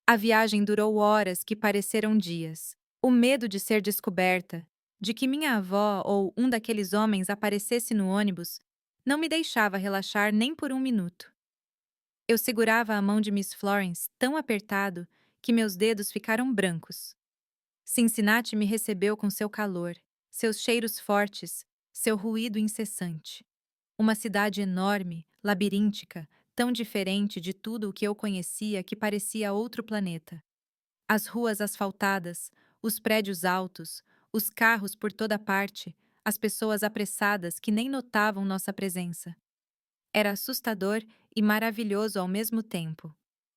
A viagem durou horas que pareceram dias. O medo de ser descoberta, de que minha avó ou um daqueles homens aparecesse no ônibus, não me deixava relaxar nem por um minuto. Eu segurava a mão de Miss Florence tão apertado que meus dedos ficaram brancos. Cincinnati me recebeu com seu calor, seus cheiros fortes, seu ruído incessante. Uma cidade enorme, labiríntica, tão diferente de tudo o que eu conhecia que parecia outro planeta. As ruas asfaltadas, os prédios altos, os carros por toda parte, as pessoas apressadas que nem notavam nossa presença. Era assustador e maravilhoso ao mesmo tempo.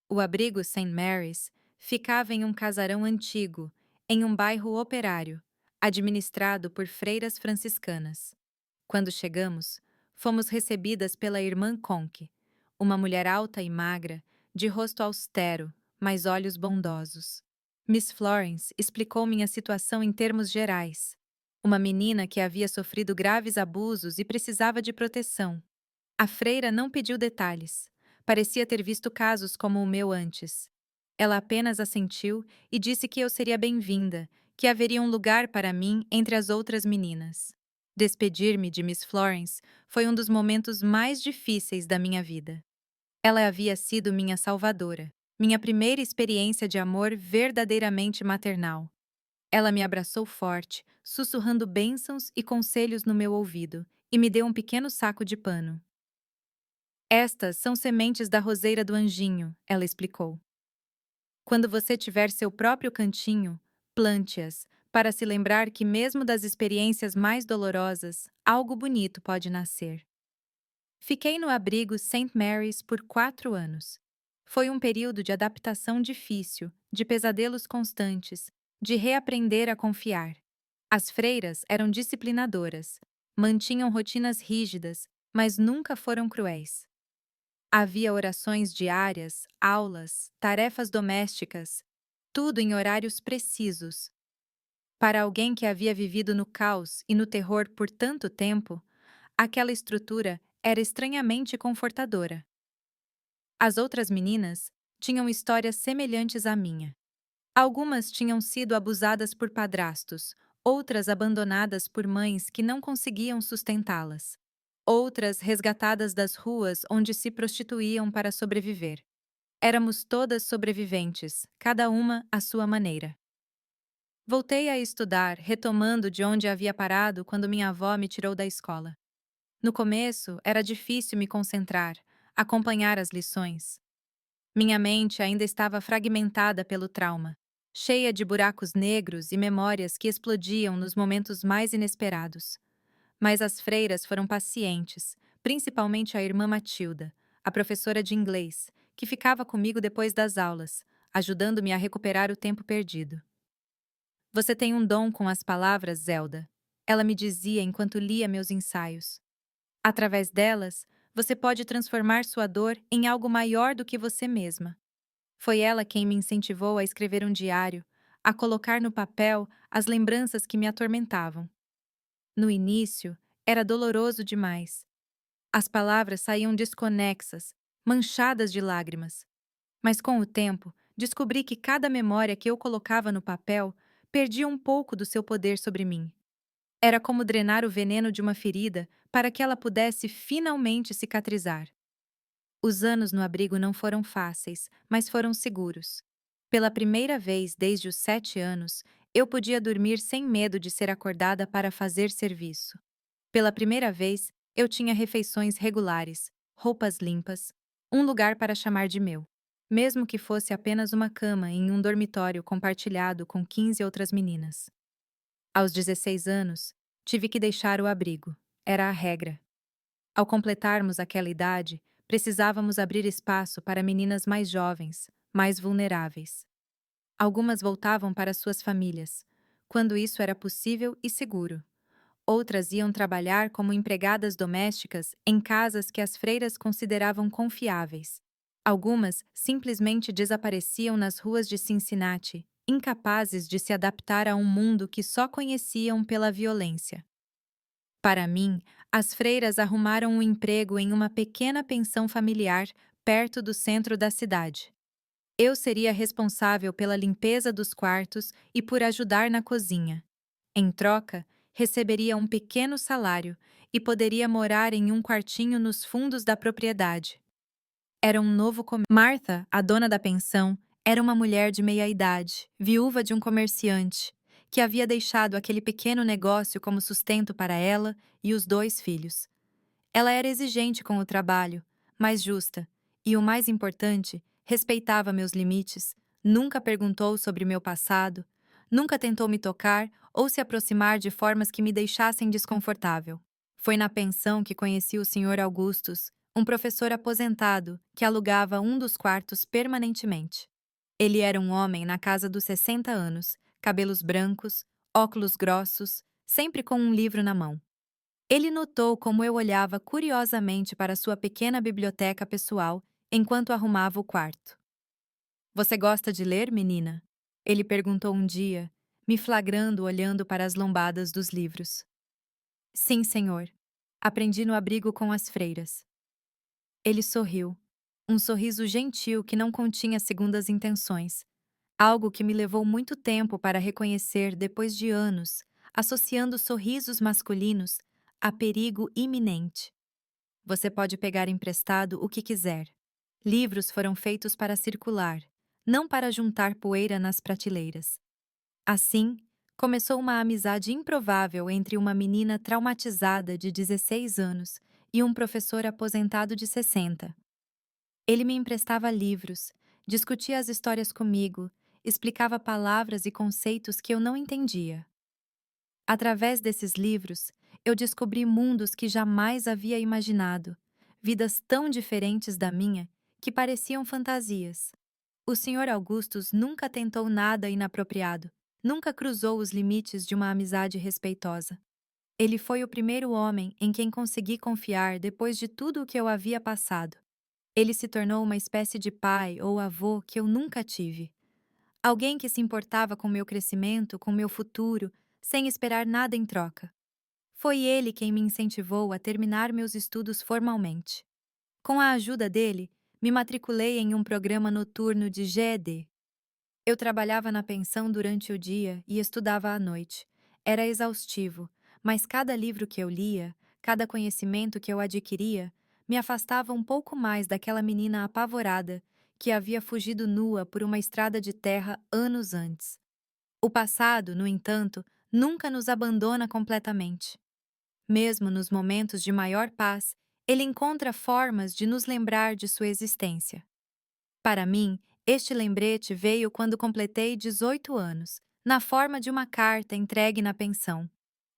O abrigo St. Mary's ficava em um casarão antigo, em um bairro operário, administrado por freiras franciscanas. Quando chegamos, fomos recebidas pela irmã Conk, uma mulher alta e magra, de rosto austero, mas olhos bondosos. Miss Florence explicou minha situação em termos gerais. Uma menina que havia sofrido graves abusos e precisava de proteção. A freira não pediu detalhes. Parecia ter visto casos como o meu antes. Ela apenas assentiu e disse que eu seria bem-vinda, que haveria um lugar para mim entre as outras meninas. Despedir-me de Miss Florence foi um dos momentos mais difíceis da minha vida. Ela havia sido minha salvadora, minha primeira experiência de amor verdadeiramente maternal. Ela me abraçou forte, sussurrando bênçãos e conselhos no meu ouvido, e me deu um pequeno saco de pano. Estas são sementes da roseira do anjinho, ela explicou. Quando você tiver seu próprio cantinho, plante-as, para se lembrar que, mesmo das experiências mais dolorosas, algo bonito pode nascer. Fiquei no abrigo St. Mary's por 4 anos. Foi um período de adaptação difícil, de pesadelos constantes, de reaprender a confiar. As freiras eram disciplinadoras, mantinham rotinas rígidas, mas nunca foram cruéis. Havia orações diárias, aulas, tarefas domésticas, tudo em horários precisos. Para alguém que havia vivido no caos e no terror por tanto tempo, aquela estrutura era estranhamente confortadora. As outras meninas tinham histórias semelhantes à minha. Algumas tinham sido abusadas por padrastos, outras abandonadas por mães que não conseguiam sustentá-las. Outras resgatadas das ruas onde se prostituíam para sobreviver. Éramos todas sobreviventes, cada uma à sua maneira. Voltei a estudar, retomando de onde havia parado quando minha avó me tirou da escola. No começo, era difícil me concentrar, acompanhar as lições. Minha mente ainda estava fragmentada pelo trauma, cheia de buracos negros e memórias que explodiam nos momentos mais inesperados. Mas as freiras foram pacientes, principalmente a irmã Matilda, a professora de inglês, que ficava comigo depois das aulas, ajudando-me a recuperar o tempo perdido. Você tem um dom com as palavras, Zelda. Ela me dizia enquanto lia meus ensaios. Através delas, você pode transformar sua dor em algo maior do que você mesma. Foi ela quem me incentivou a escrever um diário, a colocar no papel as lembranças que me atormentavam. No início, era doloroso demais. As palavras saíam desconexas, manchadas de lágrimas. Mas com o tempo, descobri que cada memória que eu colocava no papel perdia um pouco do seu poder sobre mim. Era como drenar o veneno de uma ferida para que ela pudesse finalmente cicatrizar. Os anos no abrigo não foram fáceis, mas foram seguros. Pela primeira vez desde os 7 anos, eu podia dormir sem medo de ser acordada para fazer serviço. Pela primeira vez, eu tinha refeições regulares, roupas limpas, um lugar para chamar de meu. Mesmo que fosse apenas uma cama em um dormitório compartilhado com 15 outras meninas. Aos 16 anos, tive que deixar o abrigo. Era a regra. Ao completarmos aquela idade, precisávamos abrir espaço para meninas mais jovens, mais vulneráveis. Algumas voltavam para suas famílias, quando isso era possível e seguro. Outras iam trabalhar como empregadas domésticas em casas que as freiras consideravam confiáveis. Algumas simplesmente desapareciam nas ruas de Cincinnati, incapazes de se adaptar a um mundo que só conheciam pela violência. Para mim, as freiras arrumaram um emprego em uma pequena pensão familiar perto do centro da cidade. Eu seria responsável pela limpeza dos quartos e por ajudar na cozinha. Em troca, receberia um pequeno salário e poderia morar em um quartinho nos fundos da propriedade. Era um novo começo. Martha, a dona da pensão, era uma mulher de meia-idade, viúva de um comerciante, que havia deixado aquele pequeno negócio como sustento para ela e os 2 filhos. Ela era exigente com o trabalho, mas justa, e o mais importante, respeitava meus limites, nunca perguntou sobre meu passado, nunca tentou me tocar ou se aproximar de formas que me deixassem desconfortável. Foi na pensão que conheci o Sr. Augustus, um professor aposentado que alugava um dos quartos permanentemente. Ele era um homem na casa dos 60 anos, cabelos brancos, óculos grossos, sempre com um livro na mão. Ele notou como eu olhava curiosamente para sua pequena biblioteca pessoal enquanto arrumava o quarto. Você gosta de ler, menina? Ele perguntou um dia, me flagrando olhando para as lombadas dos livros. Sim, senhor. Aprendi no abrigo com as freiras. Ele sorriu. Um sorriso gentil que não continha segundas intenções. Algo que me levou muito tempo para reconhecer depois de anos, associando sorrisos masculinos a perigo iminente. Você pode pegar emprestado o que quiser. Livros foram feitos para circular, não para juntar poeira nas prateleiras. Assim, começou uma amizade improvável entre uma menina traumatizada de 16 anos e um professor aposentado de 60. Ele me emprestava livros, discutia as histórias comigo, explicava palavras e conceitos que eu não entendia. Através desses livros, eu descobri mundos que jamais havia imaginado, vidas tão diferentes da minha que pareciam fantasias. O Sr. Augustus nunca tentou nada inapropriado, nunca cruzou os limites de uma amizade respeitosa. Ele foi o primeiro homem em quem consegui confiar depois de tudo o que eu havia passado. Ele se tornou uma espécie de pai ou avô que eu nunca tive. Alguém que se importava com meu crescimento, com meu futuro, sem esperar nada em troca. Foi ele quem me incentivou a terminar meus estudos formalmente. Com a ajuda dele, me matriculei em um programa noturno de GED. Eu trabalhava na pensão durante o dia e estudava à noite. Era exaustivo, mas cada livro que eu lia, cada conhecimento que eu adquiria, me afastava um pouco mais daquela menina apavorada que havia fugido nua por uma estrada de terra anos antes. O passado, no entanto, nunca nos abandona completamente. Mesmo nos momentos de maior paz, ele encontra formas de nos lembrar de sua existência. Para mim, este lembrete veio quando completei 18 anos, na forma de uma carta entregue na pensão.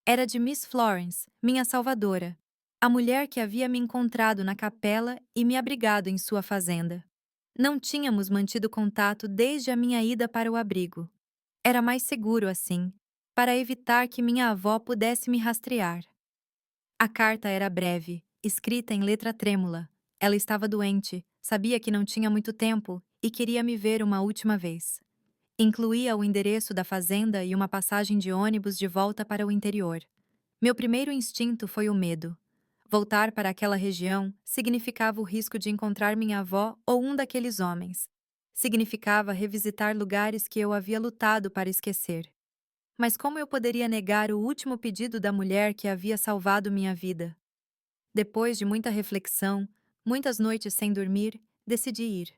Era de Miss Florence, minha salvadora, a mulher que havia me encontrado na capela e me abrigado em sua fazenda. Não tínhamos mantido contato desde a minha ida para o abrigo. Era mais seguro assim, para evitar que minha avó pudesse me rastrear. A carta era breve, escrita em letra trêmula. Ela estava doente, sabia que não tinha muito tempo e queria me ver uma última vez. Incluía o endereço da fazenda e uma passagem de ônibus de volta para o interior. Meu primeiro instinto foi o medo. Voltar para aquela região significava o risco de encontrar minha avó ou um daqueles homens. Significava revisitar lugares que eu havia lutado para esquecer. Mas como eu poderia negar o último pedido da mulher que havia salvado minha vida? Depois de muita reflexão, muitas noites sem dormir, decidi ir.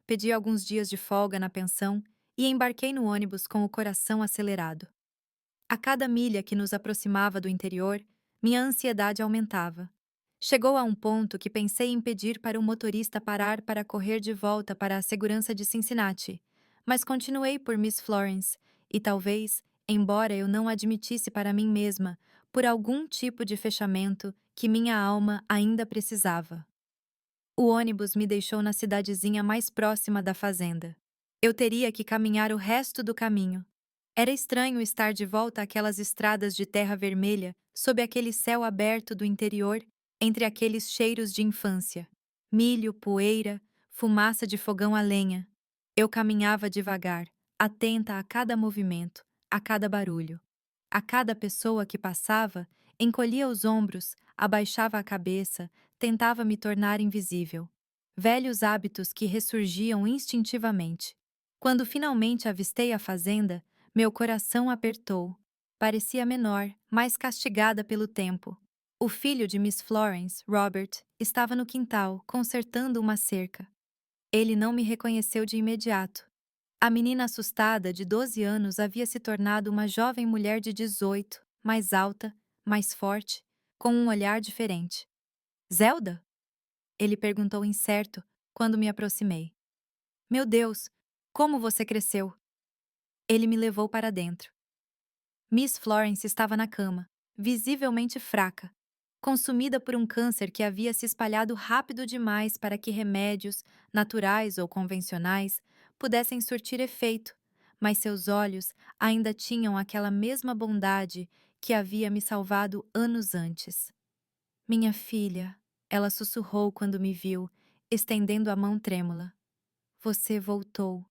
Pedi alguns dias de folga na pensão e embarquei no ônibus com o coração acelerado. A cada milha que nos aproximava do interior, minha ansiedade aumentava. Chegou a um ponto que pensei em pedir para o motorista parar para correr de volta para a segurança de Cincinnati, mas continuei por Miss Florence e talvez, embora eu não admitisse para mim mesma, por algum tipo de fechamento que minha alma ainda precisava. O ônibus me deixou na cidadezinha mais próxima da fazenda. Eu teria que caminhar o resto do caminho. Era estranho estar de volta àquelas estradas de terra vermelha, sob aquele céu aberto do interior, entre aqueles cheiros de infância. Milho, poeira, fumaça de fogão a lenha. Eu caminhava devagar, atenta a cada movimento, a cada barulho. A cada pessoa que passava, encolhia os ombros, abaixava a cabeça, tentava me tornar invisível. Velhos hábitos que ressurgiam instintivamente. Quando finalmente avistei a fazenda, meu coração apertou. Parecia menor, mais castigada pelo tempo. O filho de Miss Florence, Robert, estava no quintal, consertando uma cerca. Ele não me reconheceu de imediato. A menina assustada de 12 anos havia se tornado uma jovem mulher de 18, mais alta, mais forte, com um olhar diferente. Zelda? Ele perguntou incerto, quando me aproximei. Meu Deus, como você cresceu? Ele me levou para dentro. Miss Florence estava na cama, visivelmente fraca, consumida por um câncer que havia se espalhado rápido demais para que remédios, naturais ou convencionais, pudessem surtir efeito, mas seus olhos ainda tinham aquela mesma bondade que havia me salvado anos antes. Minha filha, ela sussurrou quando me viu, estendendo a mão trêmula. Você voltou.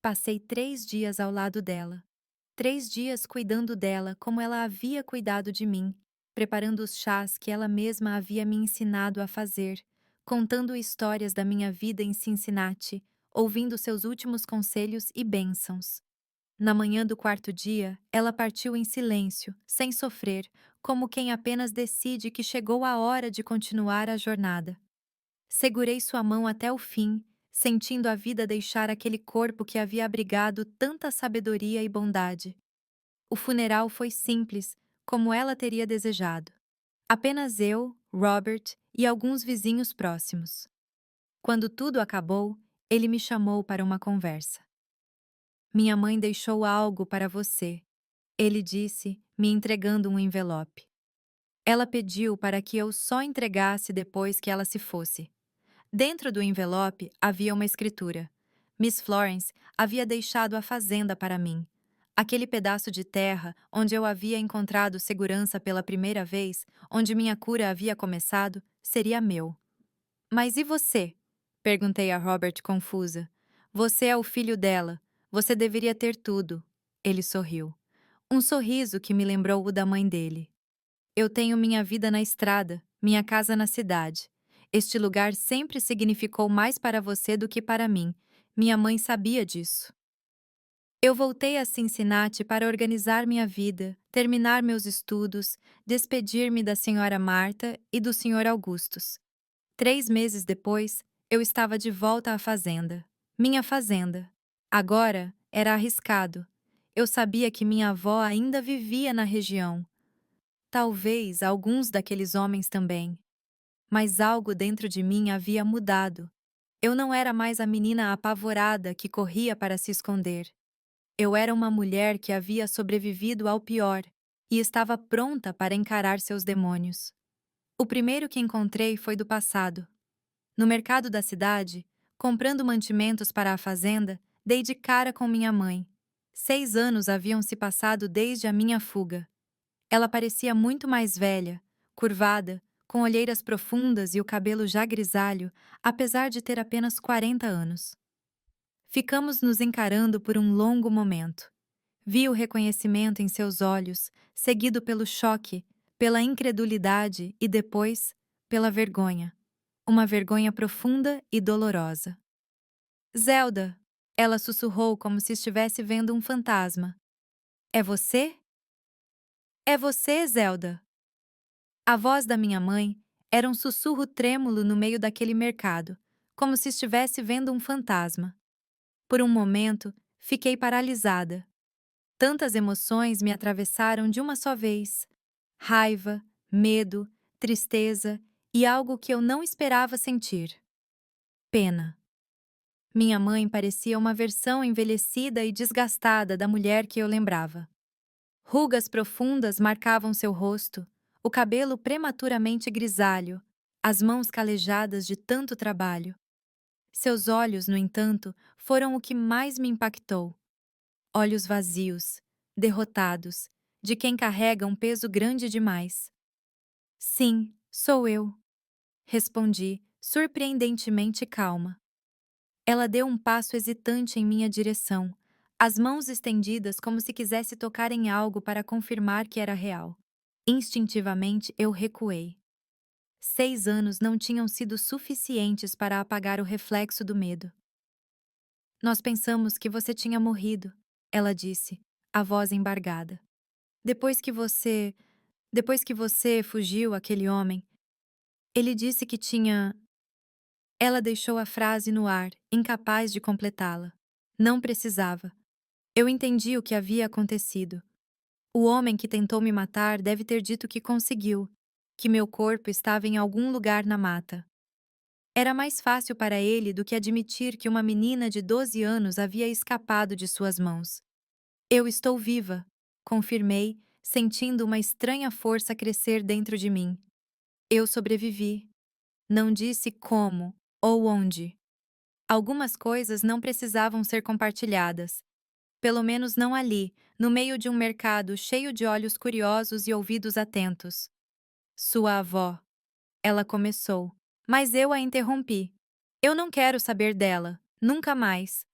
Passei 3 dias ao lado dela. 3 dias cuidando dela como ela havia cuidado de mim, preparando os chás que ela mesma havia me ensinado a fazer, contando histórias da minha vida em Cincinnati, ouvindo seus últimos conselhos e bênçãos. Na manhã do quarto dia, ela partiu em silêncio, sem sofrer, como quem apenas decide que chegou a hora de continuar a jornada. Segurei sua mão até o fim, sentindo a vida deixar aquele corpo que havia abrigado tanta sabedoria e bondade. O funeral foi simples, como ela teria desejado. Apenas eu, Robert e alguns vizinhos próximos. Quando tudo acabou, ele me chamou para uma conversa. Minha mãe deixou algo para você, ele disse, me entregando um envelope. Ela pediu para que eu só entregasse depois que ela se fosse. Dentro do envelope havia uma escritura. Miss Florence havia deixado a fazenda para mim. Aquele pedaço de terra onde eu havia encontrado segurança pela primeira vez, onde minha cura havia começado, seria meu. Mas e você? Perguntei a Robert confusa. Você é o filho dela. Você deveria ter tudo. Ele sorriu. Um sorriso que me lembrou o da mãe dele. Eu tenho minha vida na estrada, minha casa na cidade. Este lugar sempre significou mais para você do que para mim. Minha mãe sabia disso. Eu voltei a Cincinnati para organizar minha vida, terminar meus estudos, despedir-me da senhora Marta e do senhor Augustus. 3 meses depois, eu estava de volta à fazenda. Minha fazenda. Agora, era arriscado. Eu sabia que minha avó ainda vivia na região. Talvez alguns daqueles homens também. Mas algo dentro de mim havia mudado. Eu não era mais a menina apavorada que corria para se esconder. Eu era uma mulher que havia sobrevivido ao pior e estava pronta para encarar seus demônios. O primeiro que encontrei foi do passado. No mercado da cidade, comprando mantimentos para a fazenda, dei de cara com minha mãe. 6 anos haviam se passado desde a minha fuga. Ela parecia muito mais velha, curvada, com olheiras profundas e o cabelo já grisalho, apesar de ter apenas 40 anos. Ficamos nos encarando por um longo momento. Vi o reconhecimento em seus olhos, seguido pelo choque, pela incredulidade e depois, pela vergonha. Uma vergonha profunda e dolorosa. Zelda! Ela sussurrou como se estivesse vendo um fantasma. É você? É você, Zelda! A voz da minha mãe era um sussurro trêmulo no meio daquele mercado, como se estivesse vendo um fantasma. Por um momento, fiquei paralisada. Tantas emoções me atravessaram de uma só vez: raiva, medo, tristeza e algo que eu não esperava sentir: pena. Minha mãe parecia uma versão envelhecida e desgastada da mulher que eu lembrava. Rugas profundas marcavam seu rosto, o cabelo prematuramente grisalho, as mãos calejadas de tanto trabalho. Seus olhos, no entanto, foram o que mais me impactou. Olhos vazios, derrotados, de quem carrega um peso grande demais. Sim, sou eu, respondi, surpreendentemente calma. Ela deu um passo hesitante em minha direção, as mãos estendidas como se quisesse tocar em algo para confirmar que era real. Instintivamente, eu recuei. 6 anos não tinham sido suficientes para apagar o reflexo do medo. Nós pensamos que você tinha morrido, ela disse, a voz embargada. Depois que você. Depois que você fugiu, aquele homem. Ele disse que tinha. Ela deixou a frase no ar, incapaz de completá-la. Não precisava. Eu entendi o que havia acontecido. O homem que tentou me matar deve ter dito que conseguiu, que meu corpo estava em algum lugar na mata. Era mais fácil para ele do que admitir que uma menina de 12 anos havia escapado de suas mãos. Eu estou viva, confirmei, sentindo uma estranha força crescer dentro de mim. Eu sobrevivi. Não disse como ou onde. Algumas coisas não precisavam ser compartilhadas. Pelo menos não ali, no meio de um mercado cheio de olhos curiosos e ouvidos atentos. Sua avó. Ela começou, mas eu a interrompi. Eu não quero saber dela, nunca mais.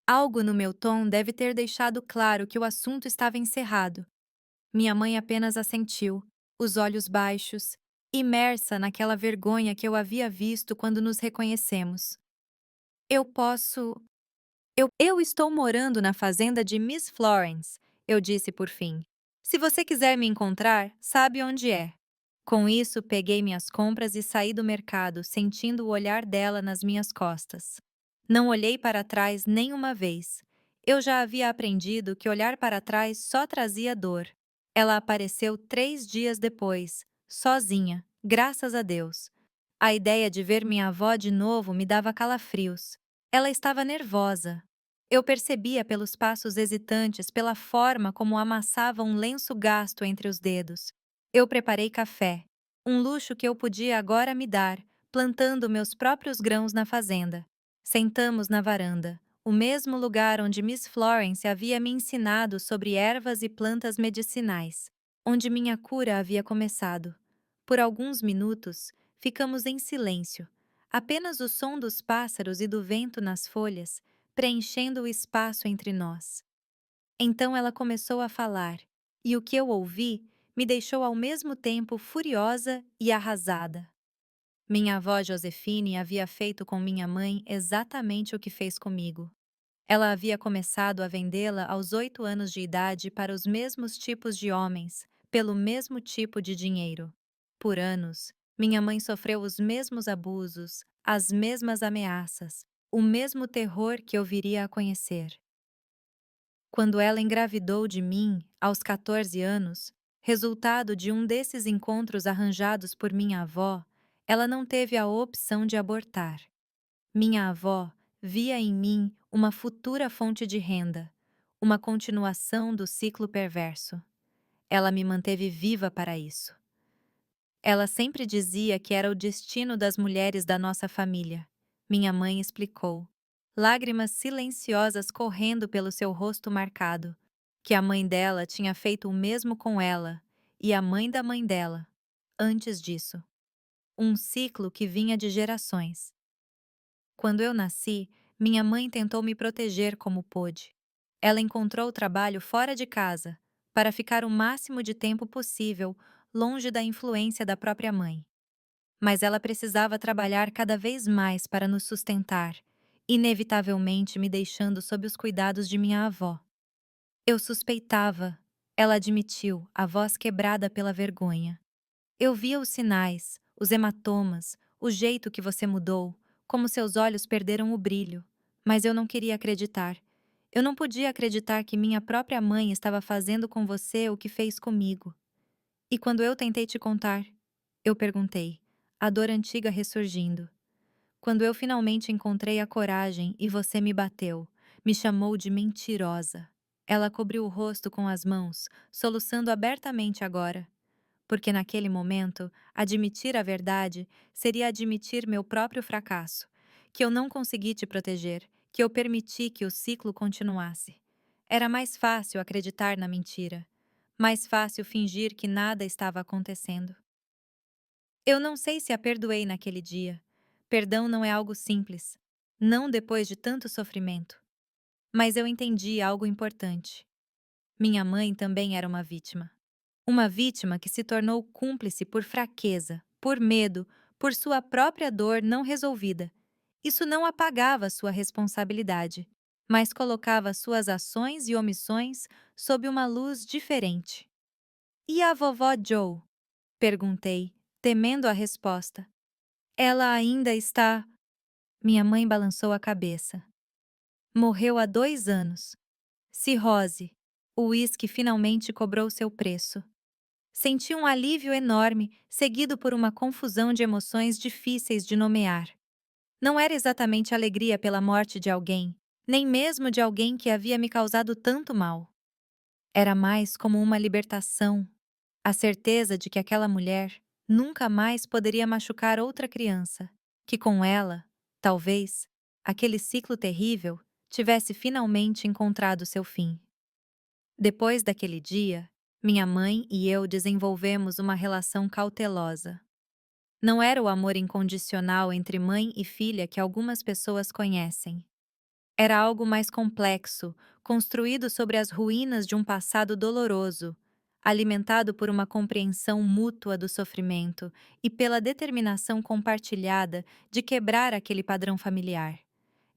Algo no meu tom deve ter deixado claro que o assunto estava encerrado. Minha mãe apenas assentiu, os olhos baixos, imersa naquela vergonha que eu havia visto quando nos reconhecemos. Eu posso. Eu estou morando na fazenda de Miss Florence, eu disse por fim. Se você quiser me encontrar, sabe onde é. Com isso, peguei minhas compras e saí do mercado, sentindo o olhar dela nas minhas costas. Não olhei para trás nenhuma vez. Eu já havia aprendido que olhar para trás só trazia dor. Ela apareceu 3 dias depois, sozinha, graças a Deus. A ideia de ver minha avó de novo me dava calafrios. Ela estava nervosa. Eu percebia pelos passos hesitantes, pela forma como amassava um lenço gasto entre os dedos. Eu preparei café, um luxo que eu podia agora me dar, plantando meus próprios grãos na fazenda. Sentamos na varanda, o mesmo lugar onde Miss Florence havia me ensinado sobre ervas e plantas medicinais, onde minha cura havia começado. Por alguns minutos, ficamos em silêncio, apenas o som dos pássaros e do vento nas folhas preenchendo o espaço entre nós. Então ela começou a falar, e o que eu ouvi me deixou ao mesmo tempo furiosa e arrasada. Minha avó Josefine havia feito com minha mãe exatamente o que fez comigo. Ela havia começado a vendê-la aos 8 anos de idade para os mesmos tipos de homens, pelo mesmo tipo de dinheiro. Por anos, minha mãe sofreu os mesmos abusos, as mesmas ameaças, o mesmo terror que eu viria a conhecer. Quando ela engravidou de mim, aos 14 anos, resultado de um desses encontros arranjados por minha avó, ela não teve a opção de abortar. Minha avó via em mim uma futura fonte de renda, uma continuação do ciclo perverso. Ela me manteve viva para isso. Ela sempre dizia que era o destino das mulheres da nossa família. Minha mãe explicou, lágrimas silenciosas correndo pelo seu rosto marcado, que a mãe dela tinha feito o mesmo com ela, e a mãe da mãe dela, antes disso. Um ciclo que vinha de gerações. Quando eu nasci, minha mãe tentou me proteger como pôde. Ela encontrou trabalho fora de casa, para ficar o máximo de tempo possível longe da influência da própria mãe. Mas ela precisava trabalhar cada vez mais para nos sustentar, inevitavelmente me deixando sob os cuidados de minha avó. Eu suspeitava, ela admitiu, a voz quebrada pela vergonha. Eu via os sinais, os hematomas, o jeito que você mudou, como seus olhos perderam o brilho. Mas eu não queria acreditar. Eu não podia acreditar que minha própria mãe estava fazendo com você o que fez comigo. E quando eu tentei te contar, eu perguntei, a dor antiga ressurgindo. Quando eu finalmente encontrei a coragem e você me bateu, me chamou de mentirosa. Ela cobriu o rosto com as mãos, soluçando abertamente agora. Porque naquele momento, admitir a verdade seria admitir meu próprio fracasso, que eu não consegui te proteger, que eu permiti que o ciclo continuasse. Era mais fácil acreditar na mentira, mais fácil fingir que nada estava acontecendo. Eu não sei se a perdoei naquele dia. Perdão não é algo simples, não depois de tanto sofrimento. Mas eu entendi algo importante. Minha mãe também era uma vítima. Uma vítima que se tornou cúmplice por fraqueza, por medo, por sua própria dor não resolvida. Isso não apagava sua responsabilidade, mas colocava suas ações e omissões sob uma luz diferente. E a vovó Joe? Perguntei, temendo a resposta. Ela ainda está. Minha mãe balançou a cabeça. Morreu há 2 anos. Cirrose. O uísque finalmente cobrou seu preço. Senti um alívio enorme, seguido por uma confusão de emoções difíceis de nomear. Não era exatamente alegria pela morte de alguém, nem mesmo de alguém que havia me causado tanto mal. Era mais como uma libertação, a certeza de que aquela mulher nunca mais poderia machucar outra criança, que com ela, talvez, aquele ciclo terrível tivesse finalmente encontrado seu fim. Depois daquele dia, minha mãe e eu desenvolvemos uma relação cautelosa. Não era o amor incondicional entre mãe e filha que algumas pessoas conhecem. Era algo mais complexo, construído sobre as ruínas de um passado doloroso, alimentado por uma compreensão mútua do sofrimento e pela determinação compartilhada de quebrar aquele padrão familiar.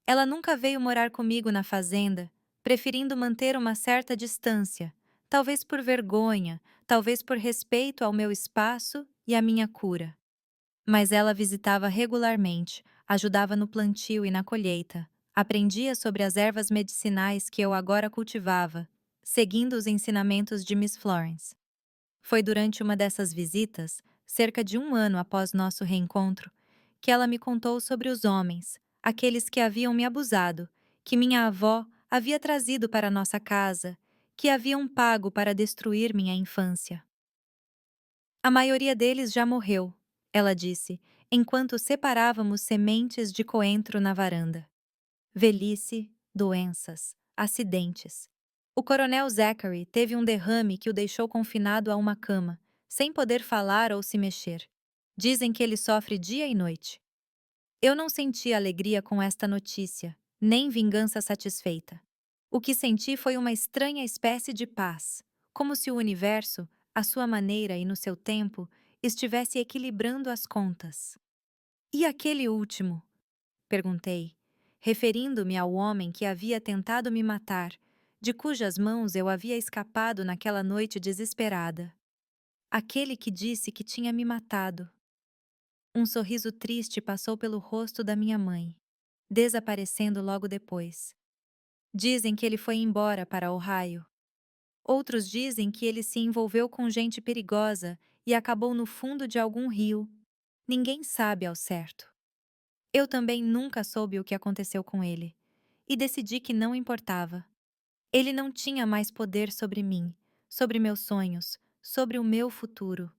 Ela nunca veio morar comigo na fazenda, preferindo manter uma certa distância, talvez por vergonha, talvez por respeito ao meu espaço e à minha cura. Mas ela visitava regularmente, ajudava no plantio e na colheita, aprendia sobre as ervas medicinais que eu agora cultivava, seguindo os ensinamentos de Miss Florence. Foi durante uma dessas visitas, cerca de um ano após nosso reencontro, que ela me contou sobre os homens, aqueles que haviam me abusado, que minha avó havia trazido para nossa casa, que haviam pago para destruir minha infância. A maioria deles já morreu, ela disse, enquanto separávamos sementes de coentro na varanda. Velhice, doenças, acidentes. O coronel Zachary teve um derrame que o deixou confinado a uma cama, sem poder falar ou se mexer. Dizem que ele sofre dia e noite. Eu não senti alegria com esta notícia, nem vingança satisfeita. O que senti foi uma estranha espécie de paz, como se o universo, à sua maneira e no seu tempo, estivesse equilibrando as contas. E aquele último? Perguntei, referindo-me ao homem que havia tentado me matar, de cujas mãos eu havia escapado naquela noite desesperada. Aquele que disse que tinha me matado. Um sorriso triste passou pelo rosto da minha mãe, desaparecendo logo depois. Dizem que ele foi embora para Ohio. Outros dizem que ele se envolveu com gente perigosa e acabou no fundo de algum rio. Ninguém sabe ao certo. Eu também nunca soube o que aconteceu com ele, e decidi que não importava. Ele não tinha mais poder sobre mim, sobre meus sonhos, sobre o meu futuro.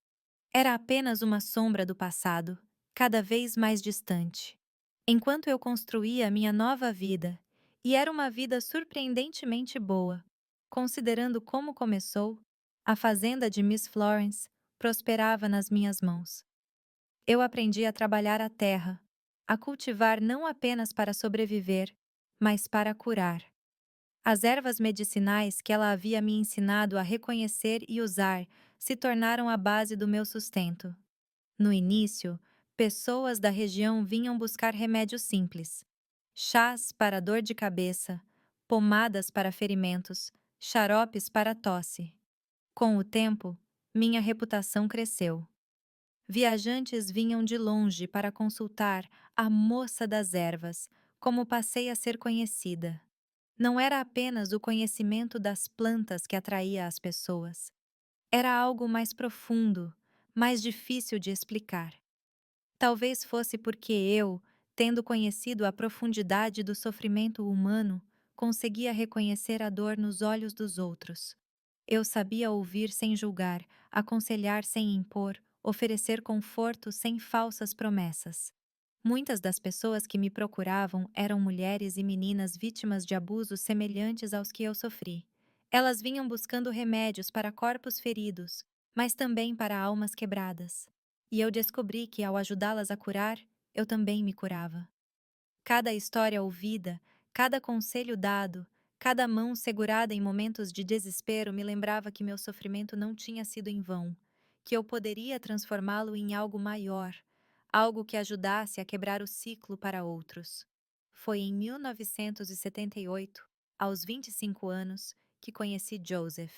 Era apenas uma sombra do passado, cada vez mais distante. Enquanto eu construía minha nova vida, e era uma vida surpreendentemente boa, considerando como começou, a fazenda de Miss Florence prosperava nas minhas mãos. Eu aprendi a trabalhar a terra, a cultivar não apenas para sobreviver, mas para curar. As ervas medicinais que ela havia me ensinado a reconhecer e usar se tornaram a base do meu sustento. No início, pessoas da região vinham buscar remédios simples: chás para dor de cabeça, pomadas para ferimentos, xaropes para tosse. Com o tempo, minha reputação cresceu. Viajantes vinham de longe para consultar a moça das ervas, como passei a ser conhecida. Não era apenas o conhecimento das plantas que atraía as pessoas. Era algo mais profundo, mais difícil de explicar. Talvez fosse porque eu, tendo conhecido a profundidade do sofrimento humano, conseguia reconhecer a dor nos olhos dos outros. Eu sabia ouvir sem julgar, aconselhar sem impor, oferecer conforto sem falsas promessas. Muitas das pessoas que me procuravam eram mulheres e meninas vítimas de abusos semelhantes aos que eu sofri. Elas vinham buscando remédios para corpos feridos, mas também para almas quebradas. E eu descobri que, ao ajudá-las a curar, eu também me curava. Cada história ouvida, cada conselho dado, cada mão segurada em momentos de desespero me lembrava que meu sofrimento não tinha sido em vão, que eu poderia transformá-lo em algo maior, algo que ajudasse a quebrar o ciclo para outros. Foi em 1978, aos 25 anos, que conheci Joseph.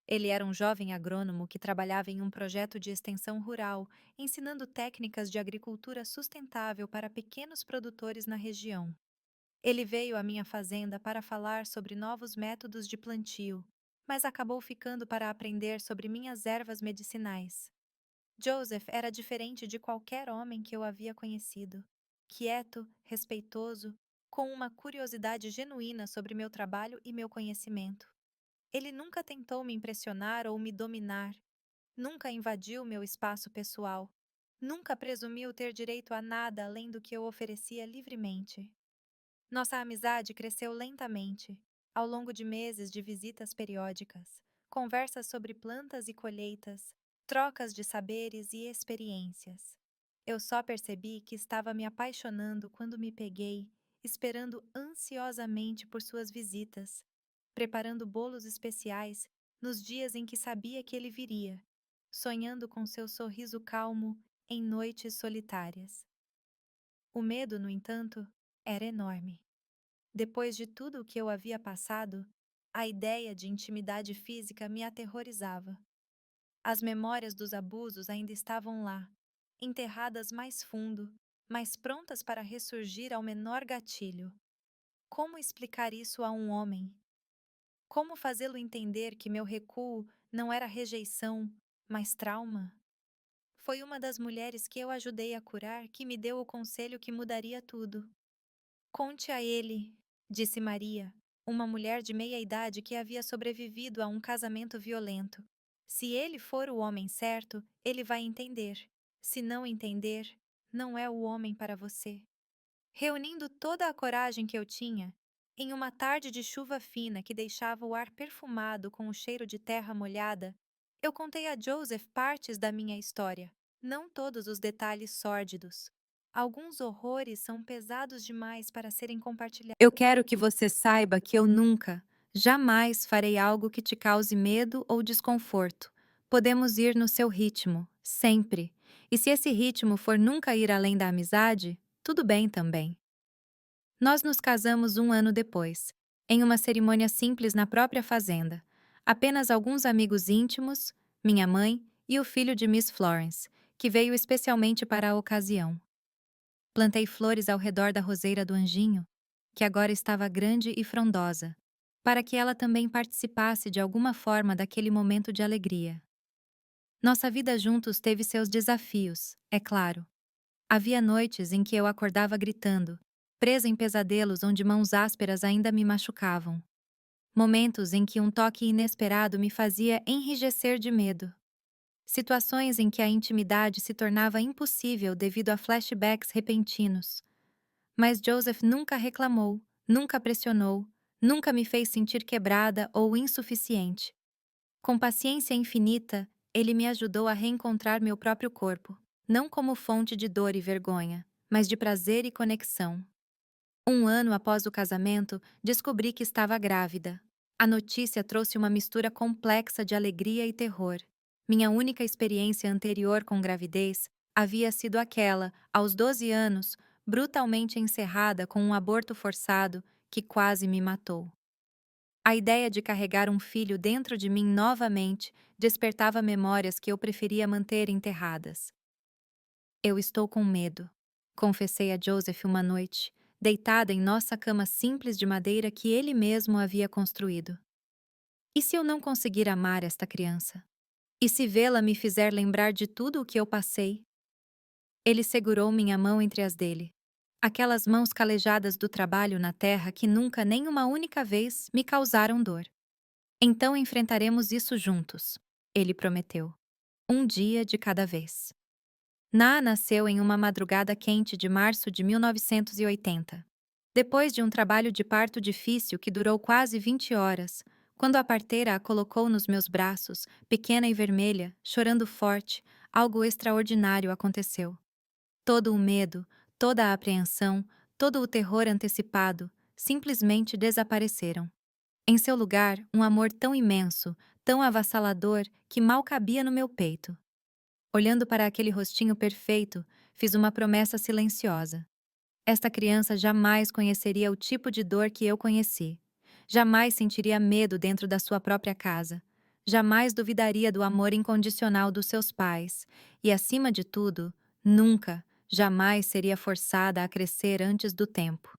Ele era um jovem agrônomo que trabalhava em um projeto de extensão rural, ensinando técnicas de agricultura sustentável para pequenos produtores na região. Ele veio à minha fazenda para falar sobre novos métodos de plantio, mas acabou ficando para aprender sobre minhas ervas medicinais. Joseph era diferente de qualquer homem que eu havia conhecido. Quieto, respeitoso, com uma curiosidade genuína sobre meu trabalho e meu conhecimento. Ele nunca tentou me impressionar ou me dominar, nunca invadiu meu espaço pessoal, nunca presumiu ter direito a nada além do que eu oferecia livremente. Nossa amizade cresceu lentamente, ao longo de meses de visitas periódicas, conversas sobre plantas e colheitas, trocas de saberes e experiências. Eu só percebi que estava me apaixonando quando me peguei, esperando ansiosamente por suas visitas, preparando bolos especiais nos dias em que sabia que ele viria, sonhando com seu sorriso calmo em noites solitárias. O medo, no entanto, era enorme. Depois de tudo o que eu havia passado, a ideia de intimidade física me aterrorizava. As memórias dos abusos ainda estavam lá, enterradas mais fundo, mas prontas para ressurgir ao menor gatilho. Como explicar isso a um homem? Como fazê-lo entender que meu recuo não era rejeição, mas trauma? Foi uma das mulheres que eu ajudei a curar que me deu o conselho que mudaria tudo. Conte a ele, disse Maria, uma mulher de meia idade que havia sobrevivido a um casamento violento. Se ele for o homem certo, ele vai entender. Se não entender, não é o homem para você. Reunindo toda a coragem que eu tinha, em uma tarde de chuva fina que deixava o ar perfumado com o cheiro de terra molhada, eu contei a Joseph partes da minha história, não todos os detalhes sórdidos. Alguns horrores são pesados demais para serem compartilhados. Eu quero que você saiba que eu nunca, jamais farei algo que te cause medo ou desconforto. Podemos ir no seu ritmo, sempre. E se esse ritmo for nunca ir além da amizade, tudo bem também. Nós nos casamos um ano depois, em uma cerimônia simples na própria fazenda. Apenas alguns amigos íntimos, minha mãe e o filho de Miss Florence, que veio especialmente para a ocasião. Plantei flores ao redor da roseira do anjinho, que agora estava grande e frondosa, para que ela também participasse de alguma forma daquele momento de alegria. Nossa vida juntos teve seus desafios, é claro. Havia noites em que eu acordava gritando, presa em pesadelos onde mãos ásperas ainda me machucavam. Momentos em que um toque inesperado me fazia enrijecer de medo. Situações em que a intimidade se tornava impossível devido a flashbacks repentinos. Mas Joseph nunca reclamou, nunca pressionou, nunca me fez sentir quebrada ou insuficiente. Com paciência infinita, ele me ajudou a reencontrar meu próprio corpo, não como fonte de dor e vergonha, mas de prazer e conexão. Um ano após o casamento, descobri que estava grávida. A notícia trouxe uma mistura complexa de alegria e terror. Minha única experiência anterior com gravidez havia sido aquela, aos 12 anos, brutalmente encerrada com um aborto forçado que quase me matou. A ideia de carregar um filho dentro de mim novamente despertava memórias que eu preferia manter enterradas. Eu estou com medo, confessei a Joseph uma noite, deitada em nossa cama simples de madeira que ele mesmo havia construído. E se eu não conseguir amar esta criança? E se vê-la me fizer lembrar de tudo o que eu passei? Ele segurou minha mão entre as dele. Aquelas mãos calejadas do trabalho na terra que nunca nem uma única vez me causaram dor. Então enfrentaremos isso juntos, ele prometeu. Um dia de cada vez. Na nasceu em uma madrugada quente de março de 1980. Depois de um trabalho de parto difícil que durou quase 20 horas, quando a parteira a colocou nos meus braços, pequena e vermelha, chorando forte, algo extraordinário aconteceu. Todo o medo, toda a apreensão, todo o terror antecipado simplesmente desapareceram. Em seu lugar, um amor tão imenso, tão avassalador, que mal cabia no meu peito. Olhando para aquele rostinho perfeito, fiz uma promessa silenciosa. Esta criança jamais conheceria o tipo de dor que eu conheci. Jamais sentiria medo dentro da sua própria casa. Jamais duvidaria do amor incondicional dos seus pais. E, acima de tudo, nunca, jamais seria forçada a crescer antes do tempo.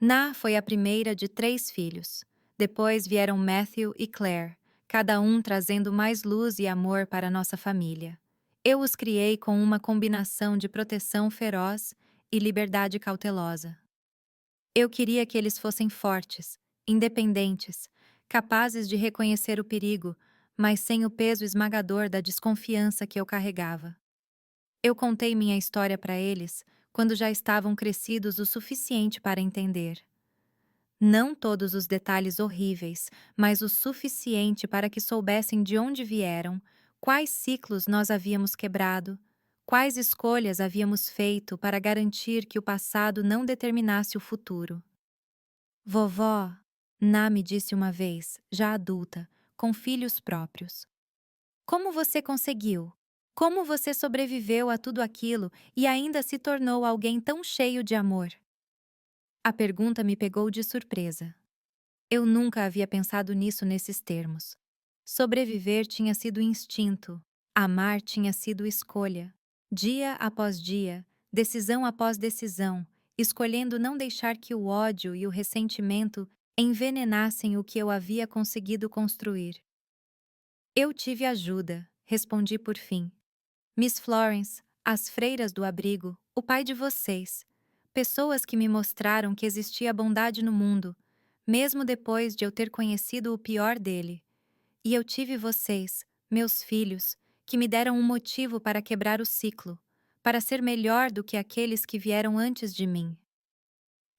Na foi a primeira de 3 filhos. Depois vieram Matthew e Claire, cada um trazendo mais luz e amor para nossa família. Eu os criei com uma combinação de proteção feroz e liberdade cautelosa. Eu queria que eles fossem fortes, independentes, capazes de reconhecer o perigo, mas sem o peso esmagador da desconfiança que eu carregava. Eu contei minha história para eles quando já estavam crescidos o suficiente para entender. Não todos os detalhes horríveis, mas o suficiente para que soubessem de onde vieram, quais ciclos nós havíamos quebrado, quais escolhas havíamos feito para garantir que o passado não determinasse o futuro. Vovó, Ná me disse uma vez, já adulta, com filhos próprios. Como você conseguiu? Como você sobreviveu a tudo aquilo e ainda se tornou alguém tão cheio de amor? A pergunta me pegou de surpresa. Eu nunca havia pensado nisso nesses termos. Sobreviver tinha sido instinto, amar tinha sido escolha. Dia após dia, decisão após decisão, escolhendo não deixar que o ódio e o ressentimento envenenassem o que eu havia conseguido construir. Eu tive ajuda, respondi por fim. Miss Florence, as freiras do abrigo, o pai de vocês. Pessoas que me mostraram que existia bondade no mundo, mesmo depois de eu ter conhecido o pior dele. E eu tive vocês, meus filhos, que me deram um motivo para quebrar o ciclo, para ser melhor do que aqueles que vieram antes de mim.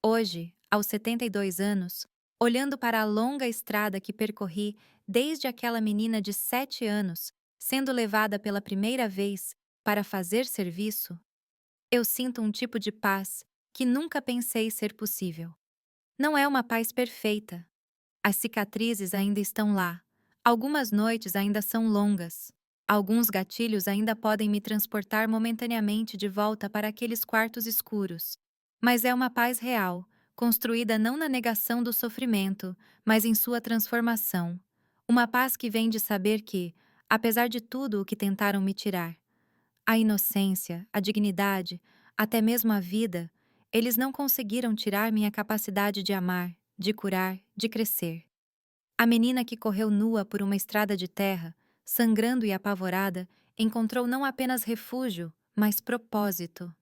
Hoje, aos 72 anos, olhando para a longa estrada que percorri desde aquela menina de 7 anos, sendo levada pela primeira vez para fazer serviço, eu sinto um tipo de paz que nunca pensei ser possível. Não é uma paz perfeita. As cicatrizes ainda estão lá. Algumas noites ainda são longas. Alguns gatilhos ainda podem me transportar momentaneamente de volta para aqueles quartos escuros. Mas é uma paz real, construída não na negação do sofrimento, mas em sua transformação. Uma paz que vem de saber que, apesar de tudo o que tentaram me tirar, a inocência, a dignidade, até mesmo a vida, eles não conseguiram tirar minha capacidade de amar, de curar, de crescer. A menina que correu nua por uma estrada de terra, sangrando e apavorada, encontrou não apenas refúgio, mas propósito.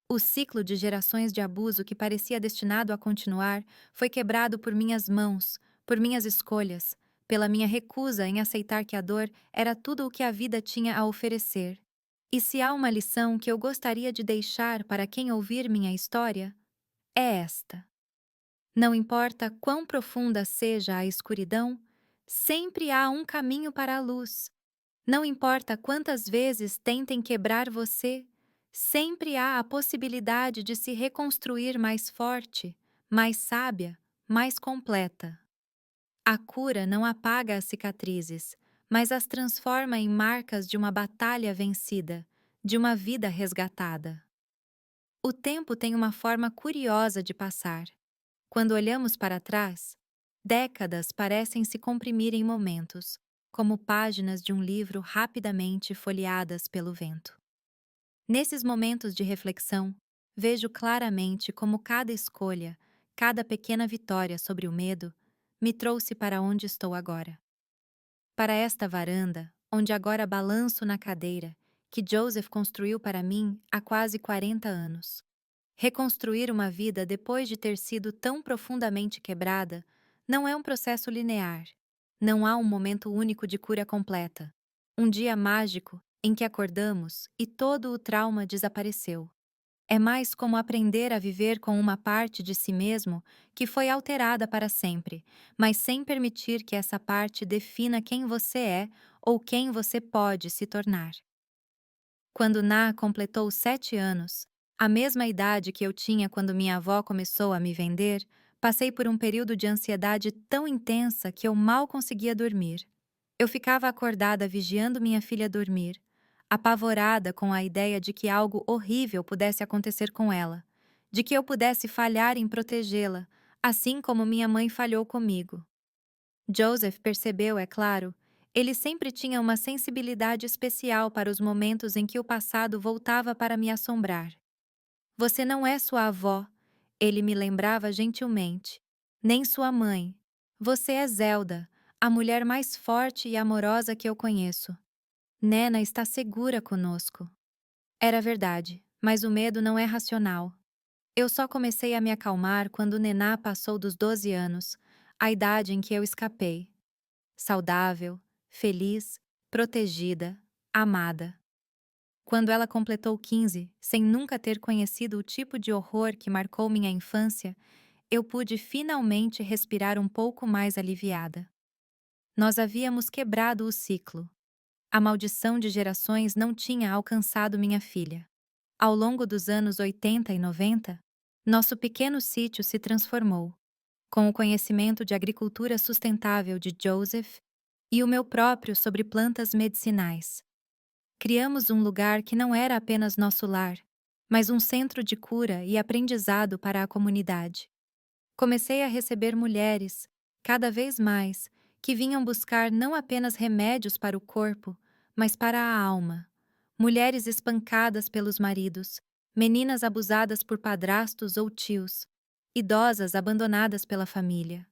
O ciclo de gerações de abuso que parecia destinado a continuar foi quebrado por minhas mãos, por minhas escolhas, pela minha recusa em aceitar que a dor era tudo o que a vida tinha a oferecer. E se há uma lição que eu gostaria de deixar para quem ouvir minha história, é esta. Não importa quão profunda seja a escuridão, sempre há um caminho para a luz. Não importa quantas vezes tentem quebrar você, sempre há a possibilidade de se reconstruir mais forte, mais sábia, mais completa. A cura não apaga as cicatrizes, mas as transforma em marcas de uma batalha vencida, de uma vida resgatada. O tempo tem uma forma curiosa de passar. Quando olhamos para trás, décadas parecem se comprimir em momentos, como páginas de um livro rapidamente folheadas pelo vento. Nesses momentos de reflexão, vejo claramente como cada escolha, cada pequena vitória sobre o medo, me trouxe para onde estou agora. Para esta varanda, onde agora balanço na cadeira, que Joseph construiu para mim há quase 40 anos. Reconstruir uma vida depois de ter sido tão profundamente quebrada não é um processo linear. Não há um momento único de cura completa. Um dia mágico em que acordamos e todo o trauma desapareceu. É mais como aprender a viver com uma parte de si mesmo que foi alterada para sempre, mas sem permitir que essa parte defina quem você é ou quem você pode se tornar. Quando Na completou 7 anos, a mesma idade que eu tinha quando minha avó começou a me vender, passei por um período de ansiedade tão intensa que eu mal conseguia dormir. Eu ficava acordada vigiando minha filha dormir, apavorada com a ideia de que algo horrível pudesse acontecer com ela, de que eu pudesse falhar em protegê-la, assim como minha mãe falhou comigo. Joseph percebeu, é claro, ele sempre tinha uma sensibilidade especial para os momentos em que o passado voltava para me assombrar. Você não é sua avó, ele me lembrava gentilmente, nem sua mãe. Você é Zelda, a mulher mais forte e amorosa que eu conheço. Nena está segura conosco. Era verdade, mas o medo não é racional. Eu só comecei a me acalmar quando Nená passou dos 12 anos, a idade em que eu escapei. Saudável, feliz, protegida, amada. Quando ela completou 15, sem nunca ter conhecido o tipo de horror que marcou minha infância, eu pude finalmente respirar um pouco mais aliviada. Nós havíamos quebrado o ciclo. A maldição de gerações não tinha alcançado minha filha. Ao longo dos anos 80 e 90, nosso pequeno sítio se transformou. Com o conhecimento de agricultura sustentável de Joseph e o meu próprio sobre plantas medicinais. Criamos um lugar que não era apenas nosso lar, mas um centro de cura e aprendizado para a comunidade. Comecei a receber mulheres, cada vez mais, que vinham buscar não apenas remédios para o corpo, mas para a alma. Mulheres espancadas pelos maridos, meninas abusadas por padrastos ou tios, idosas abandonadas pela família.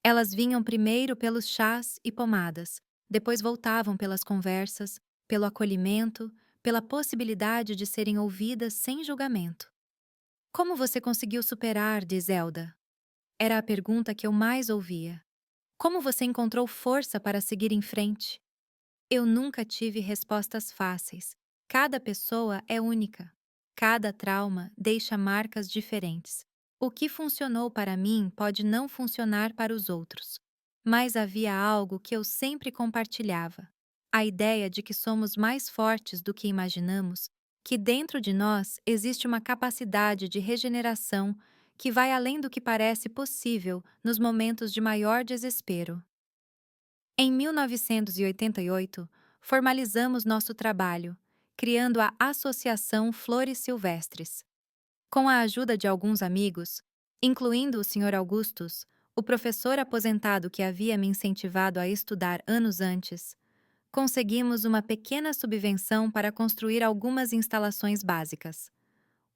Elas vinham primeiro pelos chás e pomadas, depois voltavam pelas conversas, pelo acolhimento, pela possibilidade de serem ouvidas sem julgamento. Como você conseguiu superar, diz Zelda? Era a pergunta que eu mais ouvia. Como você encontrou força para seguir em frente? Eu nunca tive respostas fáceis. Cada pessoa é única. Cada trauma deixa marcas diferentes. O que funcionou para mim pode não funcionar para os outros. Mas havia algo que eu sempre compartilhava: a ideia de que somos mais fortes do que imaginamos, que dentro de nós existe uma capacidade de regeneração que vai além do que parece possível nos momentos de maior desespero. Em 1988, formalizamos nosso trabalho, criando a Associação Flores Silvestres. Com a ajuda de alguns amigos, incluindo o Sr. Augustus, o professor aposentado que havia me incentivado a estudar anos antes, conseguimos uma pequena subvenção para construir algumas instalações básicas.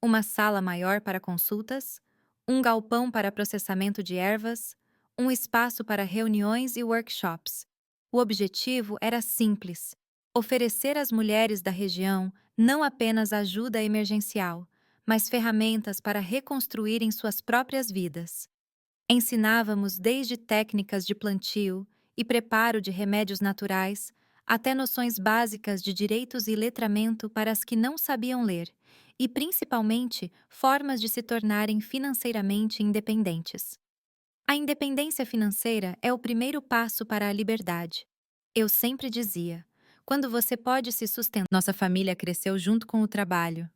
Uma sala maior para consultas, um galpão para processamento de ervas, um espaço para reuniões e workshops. O objetivo era simples: oferecer às mulheres da região não apenas ajuda emergencial, mas ferramentas para reconstruírem suas próprias vidas. Ensinávamos desde técnicas de plantio e preparo de remédios naturais, até noções básicas de direitos e letramento para as que não sabiam ler, e principalmente formas de se tornarem financeiramente independentes. A independência financeira é o primeiro passo para a liberdade. Eu sempre dizia: quando você pode se sustentar. Nossa família cresceu junto com o trabalho.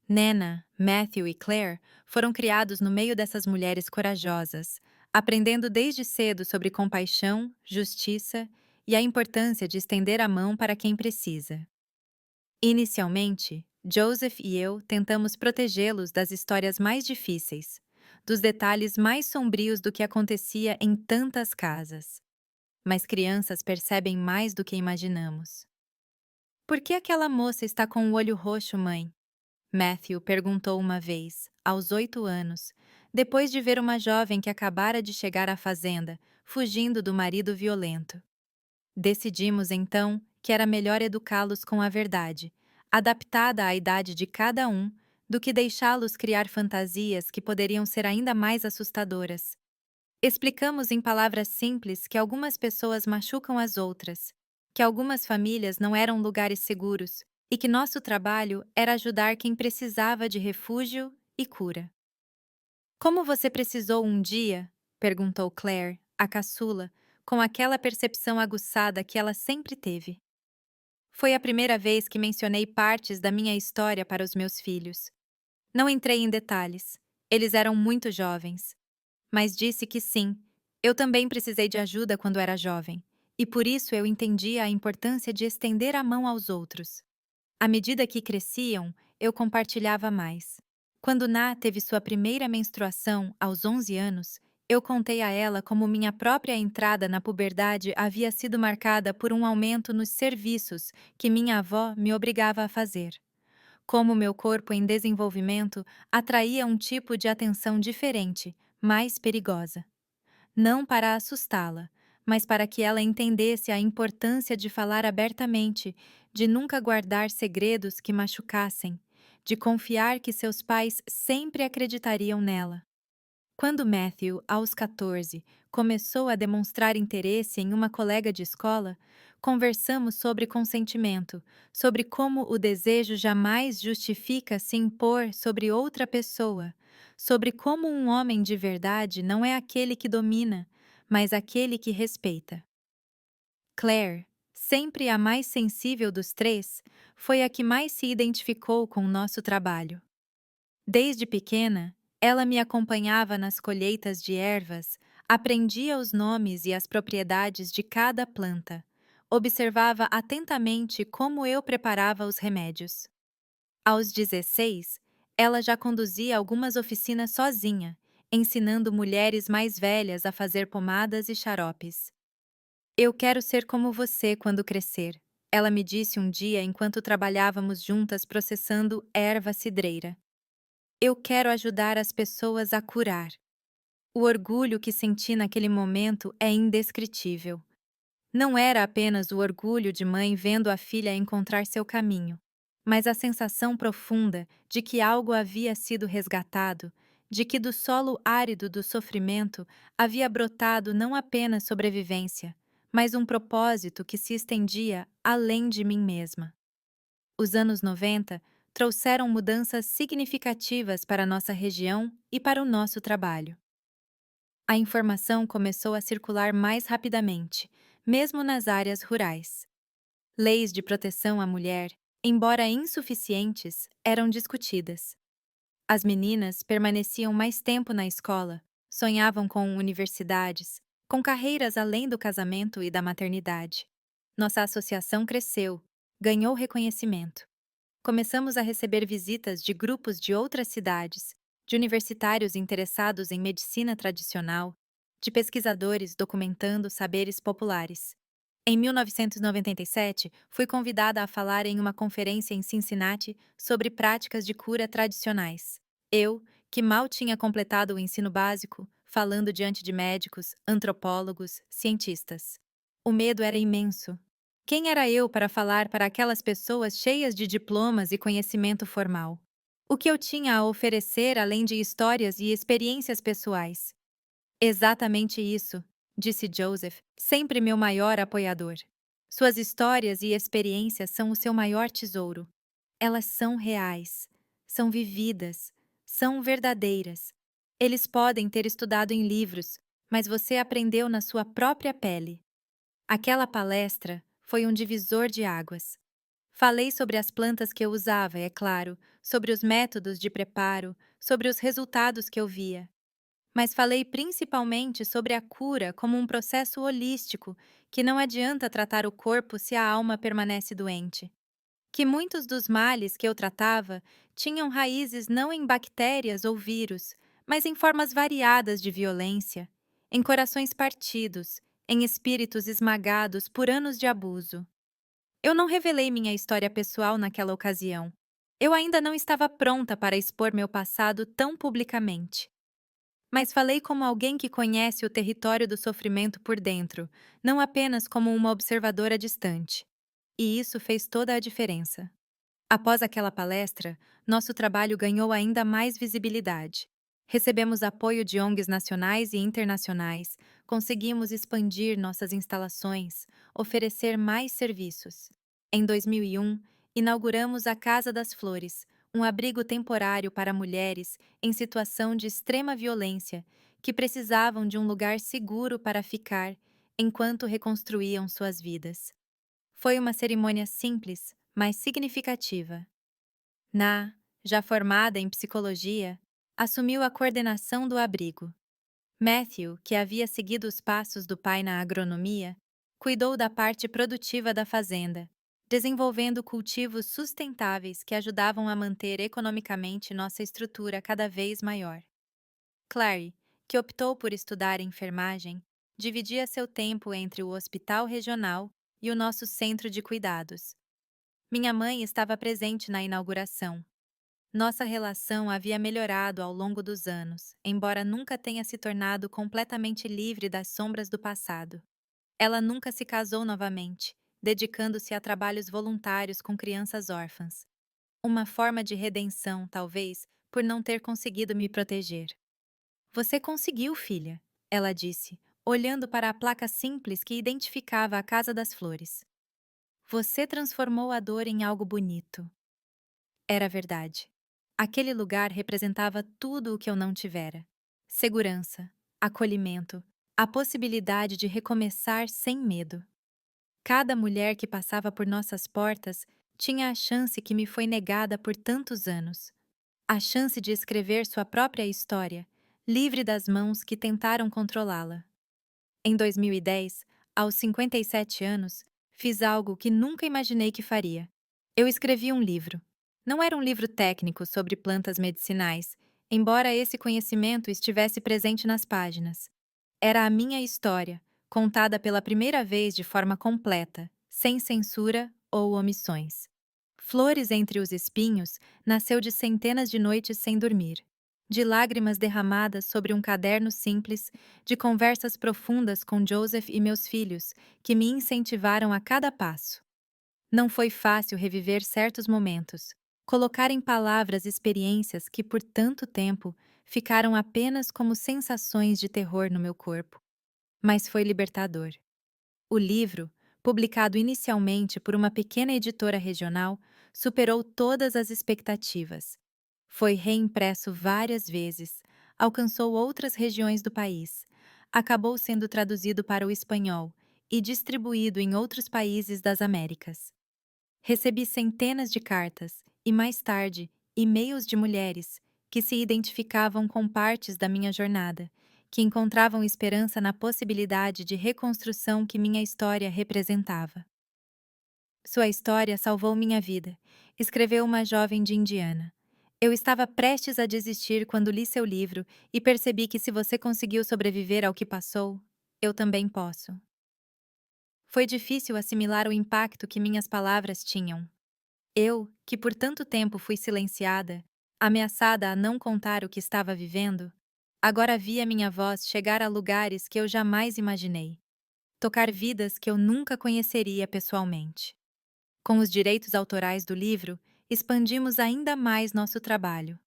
Nana, Matthew e Claire foram criados no meio dessas mulheres corajosas, aprendendo desde cedo sobre compaixão, justiça e a importância de estender a mão para quem precisa. Inicialmente, Joseph e eu tentamos protegê-los das histórias mais difíceis, dos detalhes mais sombrios do que acontecia em tantas casas. Mas crianças percebem mais do que imaginamos. Por que aquela moça está com o olho roxo, mãe? Matthew perguntou uma vez, aos 8 anos, depois de ver uma jovem que acabara de chegar à fazenda, fugindo do marido violento. Decidimos, então, que era melhor educá-los com a verdade, adaptada à idade de cada um, do que deixá-los criar fantasias que poderiam ser ainda mais assustadoras. Explicamos em palavras simples que algumas pessoas machucam as outras, que algumas famílias não eram lugares seguros e que nosso trabalho era ajudar quem precisava de refúgio e cura. Como você precisou um dia? Perguntou Claire, a caçula, com aquela percepção aguçada que ela sempre teve. Foi a primeira vez que mencionei partes da minha história para os meus filhos. Não entrei em detalhes. Eles eram muito jovens. Mas disse que sim, eu também precisei de ajuda quando era jovem, e por isso eu entendia a importância de estender a mão aos outros. À medida que cresciam, eu compartilhava mais. Quando Na teve sua primeira menstruação, aos 11 anos, eu contei a ela como minha própria entrada na puberdade havia sido marcada por um aumento nos serviços que minha avó me obrigava a fazer. Como meu corpo em desenvolvimento atraía um tipo de atenção diferente, mais perigosa. Não para assustá-la, mas para que ela entendesse a importância de falar abertamente, de nunca guardar segredos que machucassem, de confiar que seus pais sempre acreditariam nela. Quando Matthew, aos 14, começou a demonstrar interesse em uma colega de escola, conversamos sobre consentimento, sobre como o desejo jamais justifica se impor sobre outra pessoa, sobre como um homem de verdade não é aquele que domina, mas aquele que respeita. Claire, sempre a mais sensível dos três, foi a que mais se identificou com o nosso trabalho. Desde pequena, ela me acompanhava nas colheitas de ervas, aprendia os nomes e as propriedades de cada planta, observava atentamente como eu preparava os remédios. Aos 16, ela já conduzia algumas oficinas sozinha, ensinando mulheres mais velhas a fazer pomadas e xaropes. Eu quero ser como você quando crescer, ela me disse um dia enquanto trabalhávamos juntas processando erva cidreira. Eu quero ajudar as pessoas a curar. O orgulho que senti naquele momento é indescritível. Não era apenas o orgulho de mãe vendo a filha encontrar seu caminho, mas a sensação profunda de que algo havia sido resgatado, de que do solo árido do sofrimento havia brotado não apenas sobrevivência, mas um propósito que se estendia além de mim mesma. Os anos 90 trouxeram mudanças significativas para nossa região e para o nosso trabalho. A informação começou a circular mais rapidamente, mesmo nas áreas rurais. Leis de proteção à mulher, embora insuficientes, eram discutidas. As meninas permaneciam mais tempo na escola, sonhavam com universidades, com carreiras além do casamento e da maternidade. Nossa associação cresceu, ganhou reconhecimento. Começamos a receber visitas de grupos de outras cidades, de universitários interessados em medicina tradicional, de pesquisadores documentando saberes populares. Em 1997, fui convidada a falar em uma conferência em Cincinnati sobre práticas de cura tradicionais. Eu, que mal tinha completado o ensino básico, falando diante de médicos, antropólogos, cientistas. O medo era imenso. Quem era eu para falar para aquelas pessoas cheias de diplomas e conhecimento formal? O que eu tinha a oferecer além de histórias e experiências pessoais? Exatamente isso, disse Joseph, sempre meu maior apoiador. Suas histórias e experiências são o seu maior tesouro. Elas são reais, são vividas, são verdadeiras. Eles podem ter estudado em livros, mas você aprendeu na sua própria pele. Aquela palestra foi um divisor de águas. Falei sobre as plantas que eu usava, é claro, sobre os métodos de preparo, sobre os resultados que eu via. Mas falei principalmente sobre a cura como um processo holístico, que não adianta tratar o corpo se a alma permanece doente. Que muitos dos males que eu tratava tinham raízes não em bactérias ou vírus, mas em formas variadas de violência, em corações partidos, em espíritos esmagados por anos de abuso. Eu não revelei minha história pessoal naquela ocasião. Eu ainda não estava pronta para expor meu passado tão publicamente. Mas falei como alguém que conhece o território do sofrimento por dentro, não apenas como uma observadora distante. E isso fez toda a diferença. Após aquela palestra, nosso trabalho ganhou ainda mais visibilidade. Recebemos apoio de ONGs nacionais e internacionais, conseguimos expandir nossas instalações, oferecer mais serviços. Em 2001, inauguramos a Casa das Flores, um abrigo temporário para mulheres em situação de extrema violência que precisavam de um lugar seguro para ficar enquanto reconstruíam suas vidas. Foi uma cerimônia simples, mas significativa. Na, já formada em psicologia, assumiu a coordenação do abrigo. Matthew, que havia seguido os passos do pai na agronomia, cuidou da parte produtiva da fazenda, desenvolvendo cultivos sustentáveis que ajudavam a manter economicamente nossa estrutura cada vez maior. Clary, que optou por estudar enfermagem, dividia seu tempo entre o hospital regional e o nosso centro de cuidados. Minha mãe estava presente na inauguração. Nossa relação havia melhorado ao longo dos anos, embora nunca tenha se tornado completamente livre das sombras do passado. Ela nunca se casou novamente, dedicando-se a trabalhos voluntários com crianças órfãs. Uma forma de redenção, talvez, por não ter conseguido me proteger. Você conseguiu, filha, ela disse, olhando para a placa simples que identificava a Casa das Flores. Você transformou a dor em algo bonito. Era verdade. Aquele lugar representava tudo o que eu não tivera: segurança, acolhimento, a possibilidade de recomeçar sem medo. Cada mulher que passava por nossas portas tinha a chance que me foi negada por tantos anos: a chance de escrever sua própria história, livre das mãos que tentaram controlá-la. Em 2010, aos 57 anos, fiz algo que nunca imaginei que faria. Eu escrevi um livro. Não era um livro técnico sobre plantas medicinais, embora esse conhecimento estivesse presente nas páginas. Era a minha história, contada pela primeira vez de forma completa, sem censura ou omissões. Flores entre os espinhos nasceu de centenas de noites sem dormir, de lágrimas derramadas sobre um caderno simples, de conversas profundas com Joseph e meus filhos, que me incentivaram a cada passo. Não foi fácil reviver certos momentos, colocar em palavras experiências que por tanto tempo ficaram apenas como sensações de terror no meu corpo. Mas foi libertador. O livro, publicado inicialmente por uma pequena editora regional, superou todas as expectativas. Foi reimpresso várias vezes, alcançou outras regiões do país, acabou sendo traduzido para o espanhol e distribuído em outros países das Américas. Recebi centenas de cartas e, mais tarde, e-mails de mulheres que se identificavam com partes da minha jornada, que encontravam esperança na possibilidade de reconstrução que minha história representava. Sua história salvou minha vida, escreveu uma jovem de Indiana. Eu estava prestes a desistir quando li seu livro e percebi que se você conseguiu sobreviver ao que passou, eu também posso. Foi difícil assimilar o impacto que minhas palavras tinham. Eu, que por tanto tempo fui silenciada, ameaçada a não contar o que estava vivendo, agora via minha voz chegar a lugares que eu jamais imaginei, tocar vidas que eu nunca conheceria pessoalmente. Com os direitos autorais do livro, expandimos ainda mais nosso trabalho.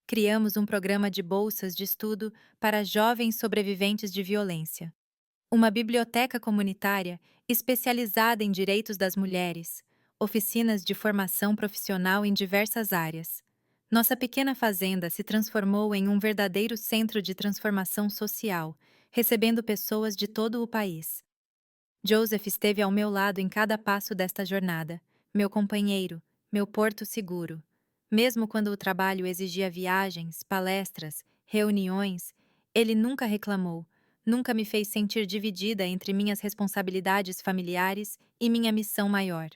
Criamos um programa de bolsas de estudo para jovens sobreviventes de violência, uma biblioteca comunitária especializada em direitos das mulheres, oficinas de formação profissional em diversas áreas. Nossa pequena fazenda se transformou em um verdadeiro centro de transformação social, recebendo pessoas de todo o país. Joseph esteve ao meu lado em cada passo desta jornada, meu companheiro, meu porto seguro. Mesmo quando o trabalho exigia viagens, palestras, reuniões, ele nunca reclamou, nunca me fez sentir dividida entre minhas responsabilidades familiares e minha missão maior.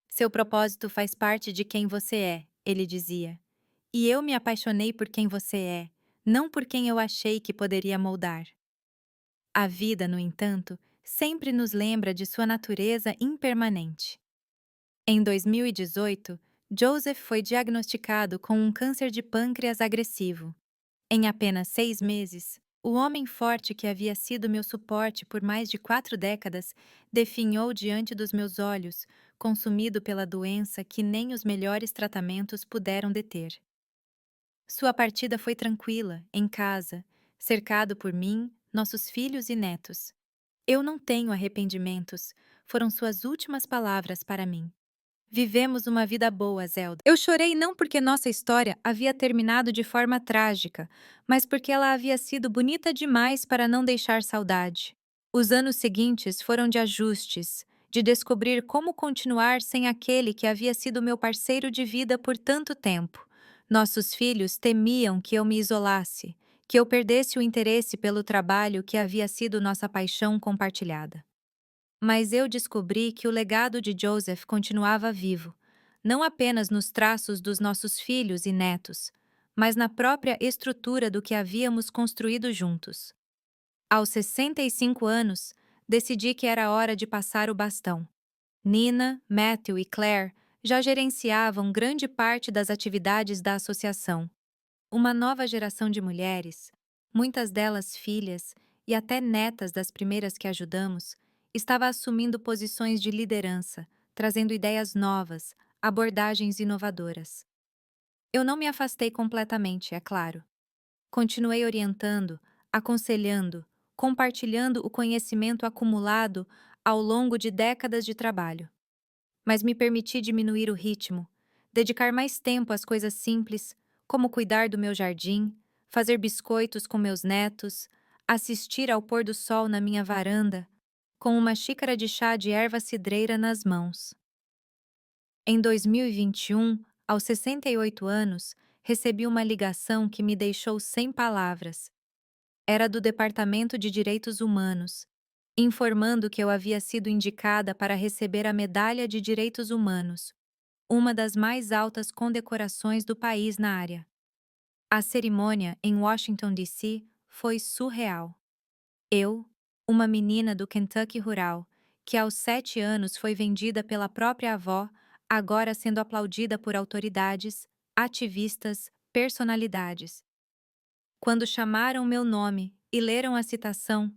Seu propósito faz parte de quem você é, ele dizia. E eu me apaixonei por quem você é, não por quem eu achei que poderia moldar. A vida, no entanto, sempre nos lembra de sua natureza impermanente. Em 2018, Joseph foi diagnosticado com um câncer de pâncreas agressivo. Em apenas 6 meses, o homem forte que havia sido meu suporte por mais de 4 décadas definhou diante dos meus olhos, consumido pela doença que nem os melhores tratamentos puderam deter. Sua partida foi tranquila, em casa, cercado por mim, nossos filhos e netos. Eu não tenho arrependimentos, foram suas últimas palavras para mim. Vivemos uma vida boa, Zelda. Eu chorei não porque nossa história havia terminado de forma trágica, mas porque ela havia sido bonita demais para não deixar saudade. Os anos seguintes foram de ajustes, de descobrir como continuar sem aquele que havia sido meu parceiro de vida por tanto tempo. Nossos filhos temiam que eu me isolasse, que eu perdesse o interesse pelo trabalho que havia sido nossa paixão compartilhada. Mas eu descobri que o legado de Joseph continuava vivo, não apenas nos traços dos nossos filhos e netos, mas na própria estrutura do que havíamos construído juntos. Aos 65 anos, decidi que era hora de passar o bastão. Nina, Matthew e Claire já gerenciavam grande parte das atividades da associação. Uma nova geração de mulheres, muitas delas filhas e até netas das primeiras que ajudamos, estava assumindo posições de liderança, trazendo ideias novas, abordagens inovadoras. Eu não me afastei completamente, é claro. Continuei orientando, aconselhando, compartilhando o conhecimento acumulado ao longo de décadas de trabalho. Mas me permiti diminuir o ritmo, dedicar mais tempo às coisas simples, como cuidar do meu jardim, fazer biscoitos com meus netos, assistir ao pôr do sol na minha varanda, com uma xícara de chá de erva cidreira nas mãos. Em 2021, aos 68 anos, recebi uma ligação que me deixou sem palavras. Era do Departamento de Direitos Humanos, informando que eu havia sido indicada para receber a Medalha de Direitos Humanos, uma das mais altas condecorações do país na área. A cerimônia em Washington, D.C. foi surreal. Eu, uma menina do Kentucky rural, que aos 7 anos foi vendida pela própria avó, agora sendo aplaudida por autoridades, ativistas, personalidades. Quando chamaram meu nome e leram a citação,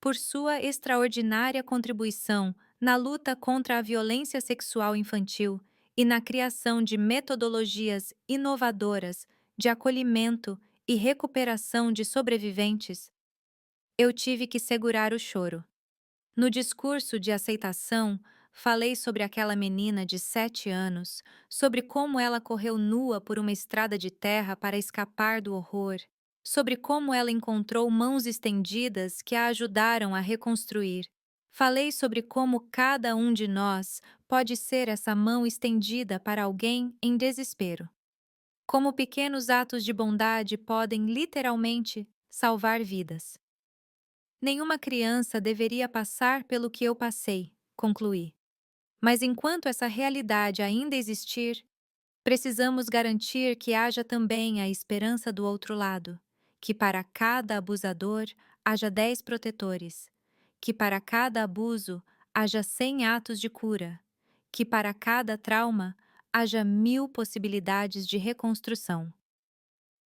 por sua extraordinária contribuição na luta contra a violência sexual infantil e na criação de metodologias inovadoras de acolhimento e recuperação de sobreviventes, eu tive que segurar o choro. No discurso de aceitação, falei sobre aquela menina de 7 anos, sobre como ela correu nua por uma estrada de terra para escapar do horror, sobre como ela encontrou mãos estendidas que a ajudaram a reconstruir. Falei sobre como cada um de nós pode ser essa mão estendida para alguém em desespero. Como pequenos atos de bondade podem literalmente salvar vidas. Nenhuma criança deveria passar pelo que eu passei, concluí. Mas enquanto essa realidade ainda existir, precisamos garantir que haja também a esperança do outro lado, que para cada abusador haja 10 protetores, que para cada abuso haja 100 atos de cura, que para cada trauma haja 1000 possibilidades de reconstrução.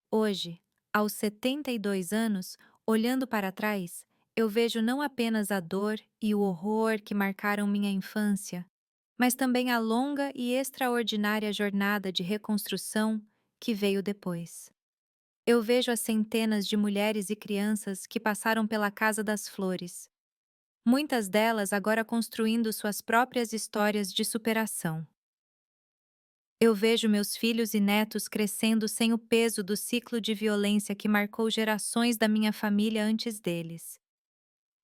Hoje, aos 72 anos, olhando para trás, eu vejo não apenas a dor e o horror que marcaram minha infância, mas também a longa e extraordinária jornada de reconstrução que veio depois. Eu vejo as centenas de mulheres e crianças que passaram pela Casa das Flores, muitas delas agora construindo suas próprias histórias de superação. Eu vejo meus filhos e netos crescendo sem o peso do ciclo de violência que marcou gerações da minha família antes deles.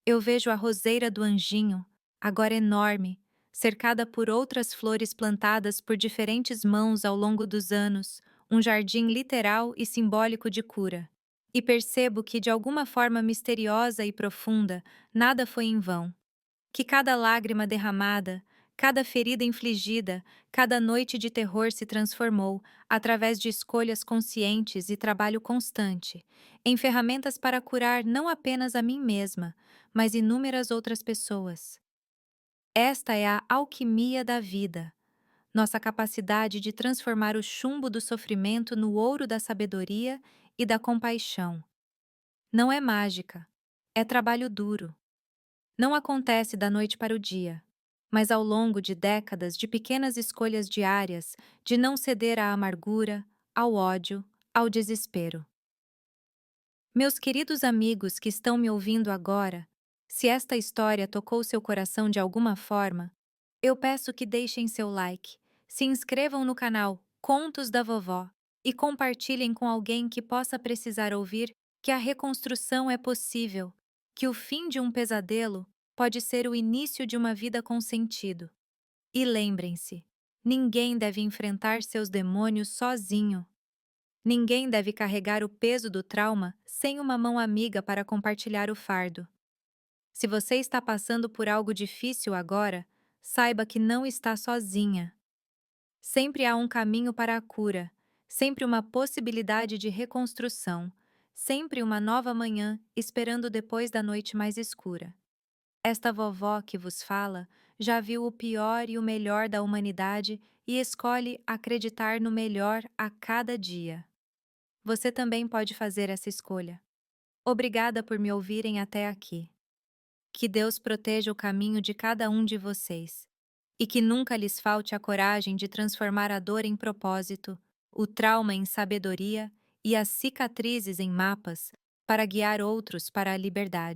Eu vejo a roseira do Anjinho, agora enorme, cercada por outras flores plantadas por diferentes mãos ao longo dos anos, um jardim literal e simbólico de cura. E percebo que, de alguma forma misteriosa e profunda, nada foi em vão. Que cada lágrima derramada, cada ferida infligida, cada noite de terror se transformou, através de escolhas conscientes e trabalho constante, em ferramentas para curar não apenas a mim mesma, mas inúmeras outras pessoas. Esta é a alquimia da vida, nossa capacidade de transformar o chumbo do sofrimento no ouro da sabedoria e da compaixão. Não é mágica, é trabalho duro. Não acontece da noite para o dia, mas ao longo de décadas de pequenas escolhas diárias de não ceder à amargura, ao ódio, ao desespero. Meus queridos amigos que estão me ouvindo agora, se esta história tocou seu coração de alguma forma, eu peço que deixem seu like, se inscrevam no canal Contos da Vovó e compartilhem com alguém que possa precisar ouvir que a reconstrução é possível, que o fim de um pesadelo pode ser o início de uma vida com sentido. E lembrem-se, ninguém deve enfrentar seus demônios sozinho. Ninguém deve carregar o peso do trauma sem uma mão amiga para compartilhar o fardo. Se você está passando por algo difícil agora, saiba que não está sozinha. Sempre há um caminho para a cura, sempre uma possibilidade de reconstrução, sempre uma nova manhã esperando depois da noite mais escura. Esta vovó que vos fala já viu o pior e o melhor da humanidade e escolhe acreditar no melhor a cada dia. Você também pode fazer essa escolha. Obrigada por me ouvirem até aqui. Que Deus proteja o caminho de cada um de vocês. E que nunca lhes falte a coragem de transformar a dor em propósito, o trauma em sabedoria e as cicatrizes em mapas para guiar outros para a liberdade.